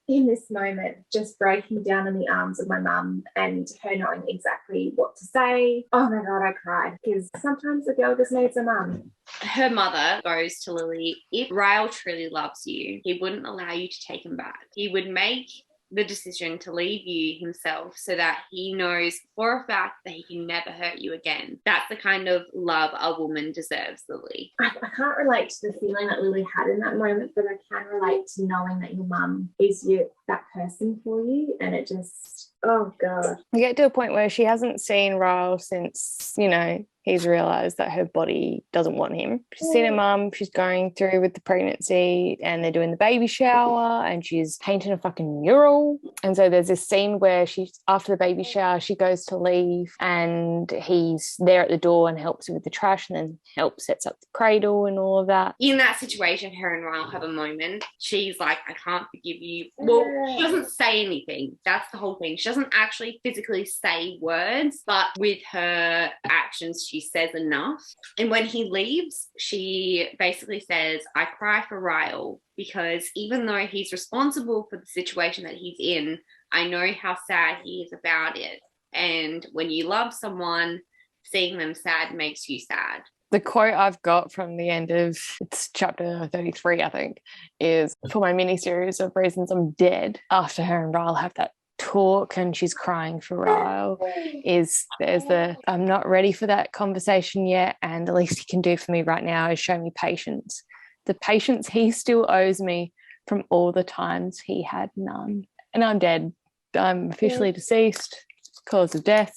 in this moment, just breaking down in the arms of my mum and her knowing exactly what to say. Oh my God, I cried, because sometimes a girl just needs a mum. Her mother goes to Lily, if Ryle truly loves you, he wouldn't allow you to take him back. He would make the decision to leave you himself so that he knows for a fact that he can never hurt you again. That's the kind of love a woman deserves, Lily. I can't relate to the feeling that Lily had in that moment, but I can relate to knowing that your mum is your that person for you, and it just, oh God. We get to a point where she hasn't seen Ryle since, you know, he's realised that her body doesn't want him. She's seen her mum, she's going through with the pregnancy, and they're doing the baby shower, and she's painting a fucking mural. And so there's this scene where she's, after the baby shower, she goes to leave, and he's there at the door and helps her with the trash, and then sets up the cradle and all of that. In that situation, her and Ryle have a moment. She's like, I can't forgive you. Well, she doesn't say anything. That's the whole thing. She doesn't actually physically say words, but with her actions, she says enough. And when he leaves, she basically says, I cry for Ryle because even though he's responsible for the situation that he's in, I know how sad he is about it. And when you love someone, seeing them sad makes you sad. The quote I've got from the end of, it's chapter 33, I think, is, for my mini-series of reasons I'm dead, after her and Ryle have that talk and she's crying for Ryle, is there's the, I'm not ready for that conversation yet, and the least he can do for me right now is show me patience. The patience he still owes me from all the times he had none. And I'm dead. I'm officially deceased. Cause of death.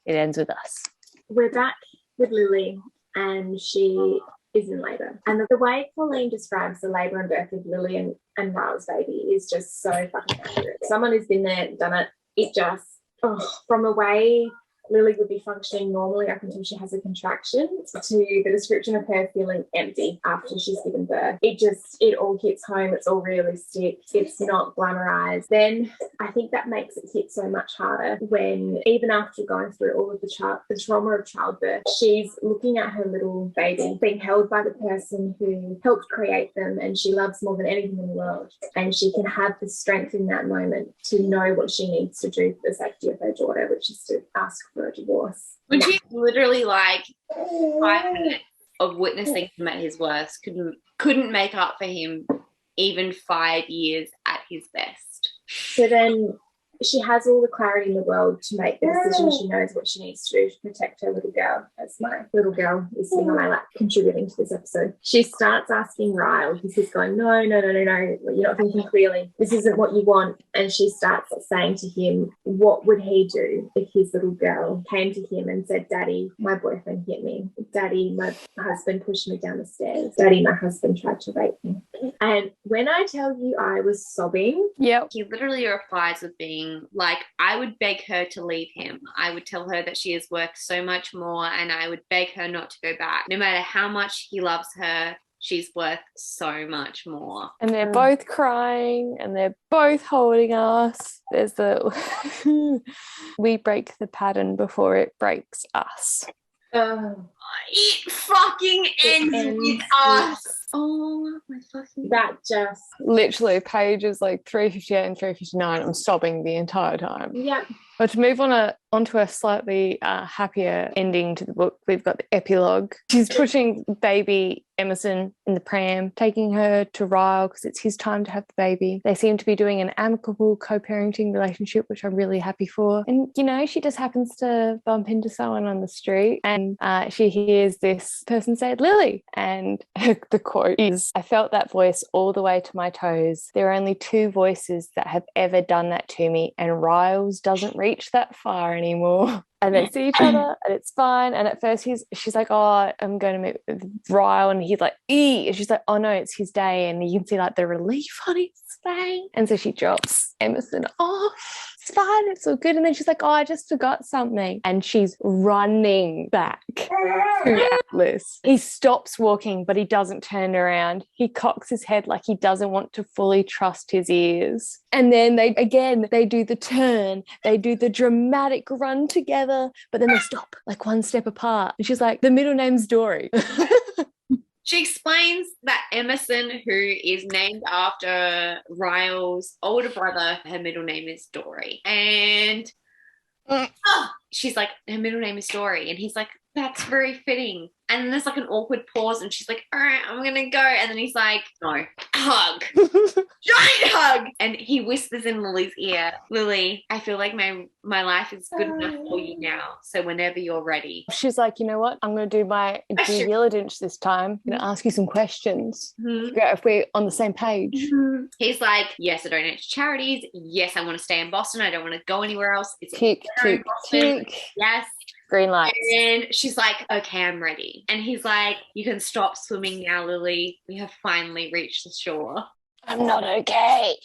It ends with us. We're back with Lily, and she is in labour. And the way Colleen describes the labour and birth of Lily and Ryle's baby is just so fucking accurate. Someone who's been there, done it, it just, from the way Lily would be functioning normally up until she has a contraction to the description of her feeling empty after she's given birth. It all hits home. It's all realistic. It's not glamorized. Then I think that makes it hit so much harder when, even after going through all of the trauma of childbirth, she's looking at her little baby being held by the person who helped create them and she loves more than anything in the world. And she can have the strength in that moment to know what she needs to do for the safety of her daughter, which is to ask for a divorce. When she's literally like 5 minutes of witnessing him at his worst, couldn't make up for him even 5 years at his best. So then she has all the clarity in the world to make the decision. She knows what she needs to do to protect her little girl, as my little girl is sitting on my lap contributing to this episode. She starts asking Ryle, he's going, no, you're not thinking clearly. This isn't what you want. And she starts saying to him, what would he do if his little girl came to him and said, Daddy, my boyfriend hit me. Daddy, my husband pushed me down the stairs. Daddy, my husband tried to rape me. And when I tell you I was sobbing. Yep. He literally replies with being like, I would beg her to leave him. I would tell her that she is worth so much more, and I would beg her not to go back. No matter how much he loves her, she's worth so much more. And they're both crying and they're both holding us. There's the we break the pattern before it breaks us. It fucking ends with us. Oh my fucking, that just literally pages like 358 and 359. I'm sobbing the entire time. Yeah. But to move onto a slightly happier ending to the book, we've got the epilogue. She's pushing baby Emerson in the pram, taking her to Ryle because it's his time to have the baby. They seem to be doing an amicable co-parenting relationship, which I'm really happy for. And, you know, she just happens to bump into someone on the street and she hears this person say, Lily. And the quote is, I felt that voice all the way to my toes. There are only 2 voices that have ever done that to me, and Ryle's doesn't reach that far anymore. And they see each other and it's fine. And at first she's like, oh, I'm going to meet with Ryle. And he's like, ee. And she's like, oh no, it's his day. And you can see like the relief on his face. And so she drops Emerson off. It's fine, it's all good. And then she's like, oh, I just forgot something. And she's running back to Atlas. He stops walking, but he doesn't turn around. He cocks his head like he doesn't want to fully trust his ears. And then they do the turn. They do the dramatic run together, but then they stop like one step apart. And she's like, the middle name's Dory. She explains that Emerson, who is named after Ryle's older brother, her middle name is Dory. And she's like, her middle name is Dory. And he's like, That's very fitting. And then there's like an awkward pause and she's like, all right, I'm going to go. And then he's like, no, hug. Giant hug. And he whispers in Lily's ear, Lily, I feel like my life is good enough for you now. So whenever you're ready. She's like, you know what? I'm going to do my due diligence this time. I'm going to ask you some questions. Figure out if we're on the same page. He's like, yes, I donate to charities. Yes, I want to stay in Boston. I don't want to go anywhere else. It's tick. Yes. Green lights. And she's like, okay, I'm ready. And he's like, you can stop swimming now, Lily. We have finally reached the shore. I'm not okay.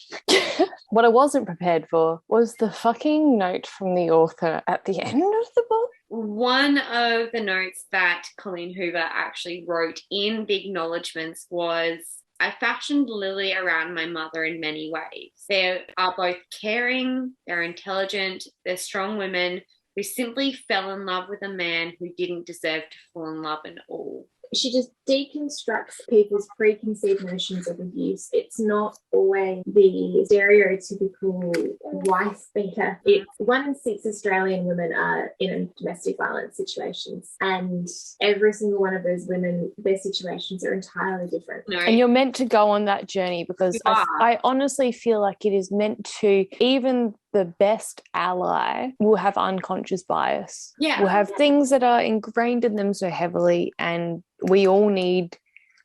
What I wasn't prepared for was the fucking note from the author at the end of the book. One of the notes that Colleen Hoover actually wrote in big acknowledgements was, I fashioned Lily around my mother in many ways. They are both caring, they're intelligent, they're strong women who simply fell in love with a man who didn't deserve to fall in love at all. She just deconstructs people's preconceived notions of abuse. It's not always the stereotypical wife beater. It's 1 in 6 Australian women are in domestic violence situations, and every single one of those women, their situations are entirely different. No. And you're meant to go on that journey because I honestly feel like it is meant to, even the best ally will have unconscious bias. Yeah. Will have things that are ingrained in them so heavily, and we all need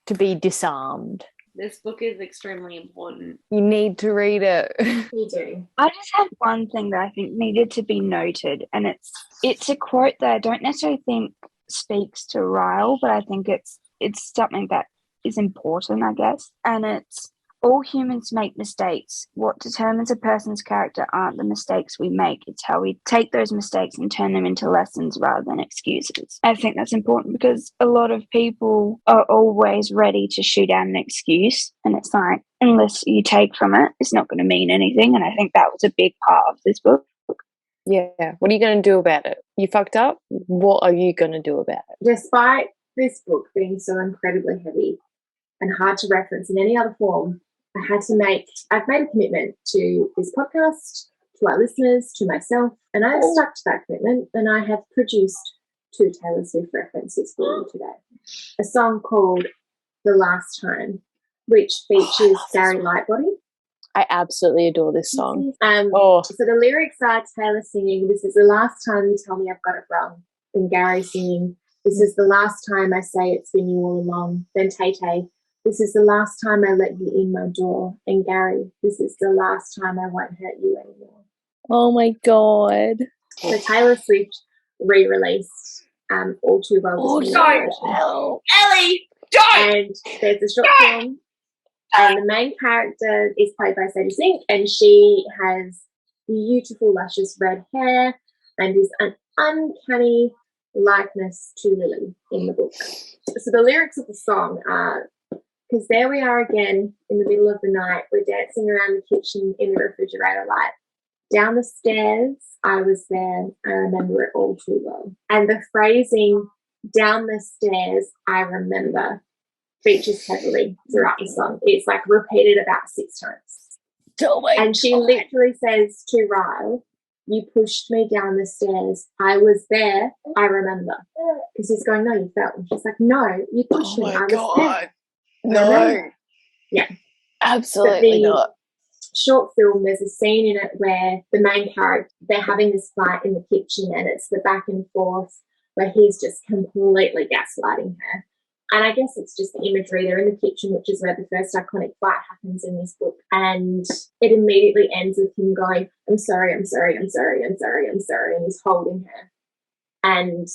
to be disarmed. This book is extremely important. You need to read it. You do. I just have one thing that I think needed to be noted, and it's a quote that I don't necessarily think speaks to Ryle, but I think it's something that is important, I guess. And it's, all humans make mistakes. What determines a person's character aren't the mistakes we make. It's how we take those mistakes and turn them into lessons rather than excuses. I think that's important because a lot of people are always ready to shoot out an excuse. And it's like, unless you take from it, it's not going to mean anything. And I think that was a big part of this book. Yeah. What are you going to do about it? You fucked up? What are you going to do about it? Despite this book being so incredibly heavy and hard to reference in any other form, I've made a commitment to this podcast, to our listeners, to myself, and I've stuck to that commitment, and I have produced 2 Taylor Swift references for you today. A song called The Last Time, which features Gary Lightbody. I absolutely adore this song. So the lyrics are Taylor singing, "This is the last time you tell me I've got it wrong." And Gary singing, "This is the last time I say it's been you all along." Then Tay-Tay, "This is the last time I let you in my door." And Gary, "This is the last time I won't hurt you anymore." Oh my God. So Taylor Swift re-released All Too Well. Ellie, don't! And there's a short film, and the main character is played by Sadie Sink, and she has beautiful, luscious red hair and is an uncanny likeness to Lily in the book. So the lyrics of the song are, "Because there we are again in the middle of the night. We're dancing around the kitchen in the refrigerator light. Down the stairs, I was there. I remember it all too well." And the phrasing, "down the stairs, I remember," features heavily throughout the song. It's like repeated about 6 times. And she literally says to Ryle, "You pushed me down the stairs. I was there. I remember." Because he's going, "No, you fell." And she's like, "No, you pushed me. I was there." No. Yeah. Absolutely not. Short film, there's a scene in it where the main character, they're having this fight in the kitchen, and it's the back and forth where he's just completely gaslighting her. And I guess it's just the imagery. They're in the kitchen, which is where the first iconic fight happens in this book. And it immediately ends with him going, "I'm sorry, I'm sorry, I'm sorry, I'm sorry, I'm sorry." And he's holding her. And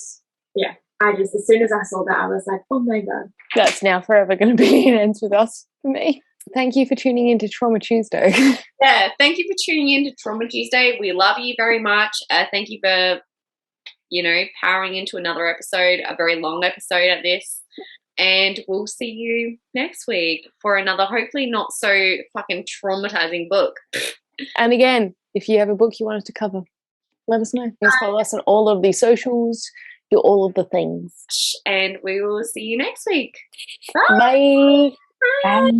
yeah, as soon as I saw that, I was like, oh my God. That's now forever going to be an Ends With Us for me. Thank you for tuning in to Trauma Tuesday. Yeah, thank you for tuning in to Trauma Tuesday. We love you very much. Thank you for, powering into another episode, a very long episode at this. And we'll see you next week for another, hopefully not so fucking traumatizing book. And again, if you have a book you want us to cover, let us know. Please follow us on all of the socials, do all of the things. And we will see you next week. Bye. Bye.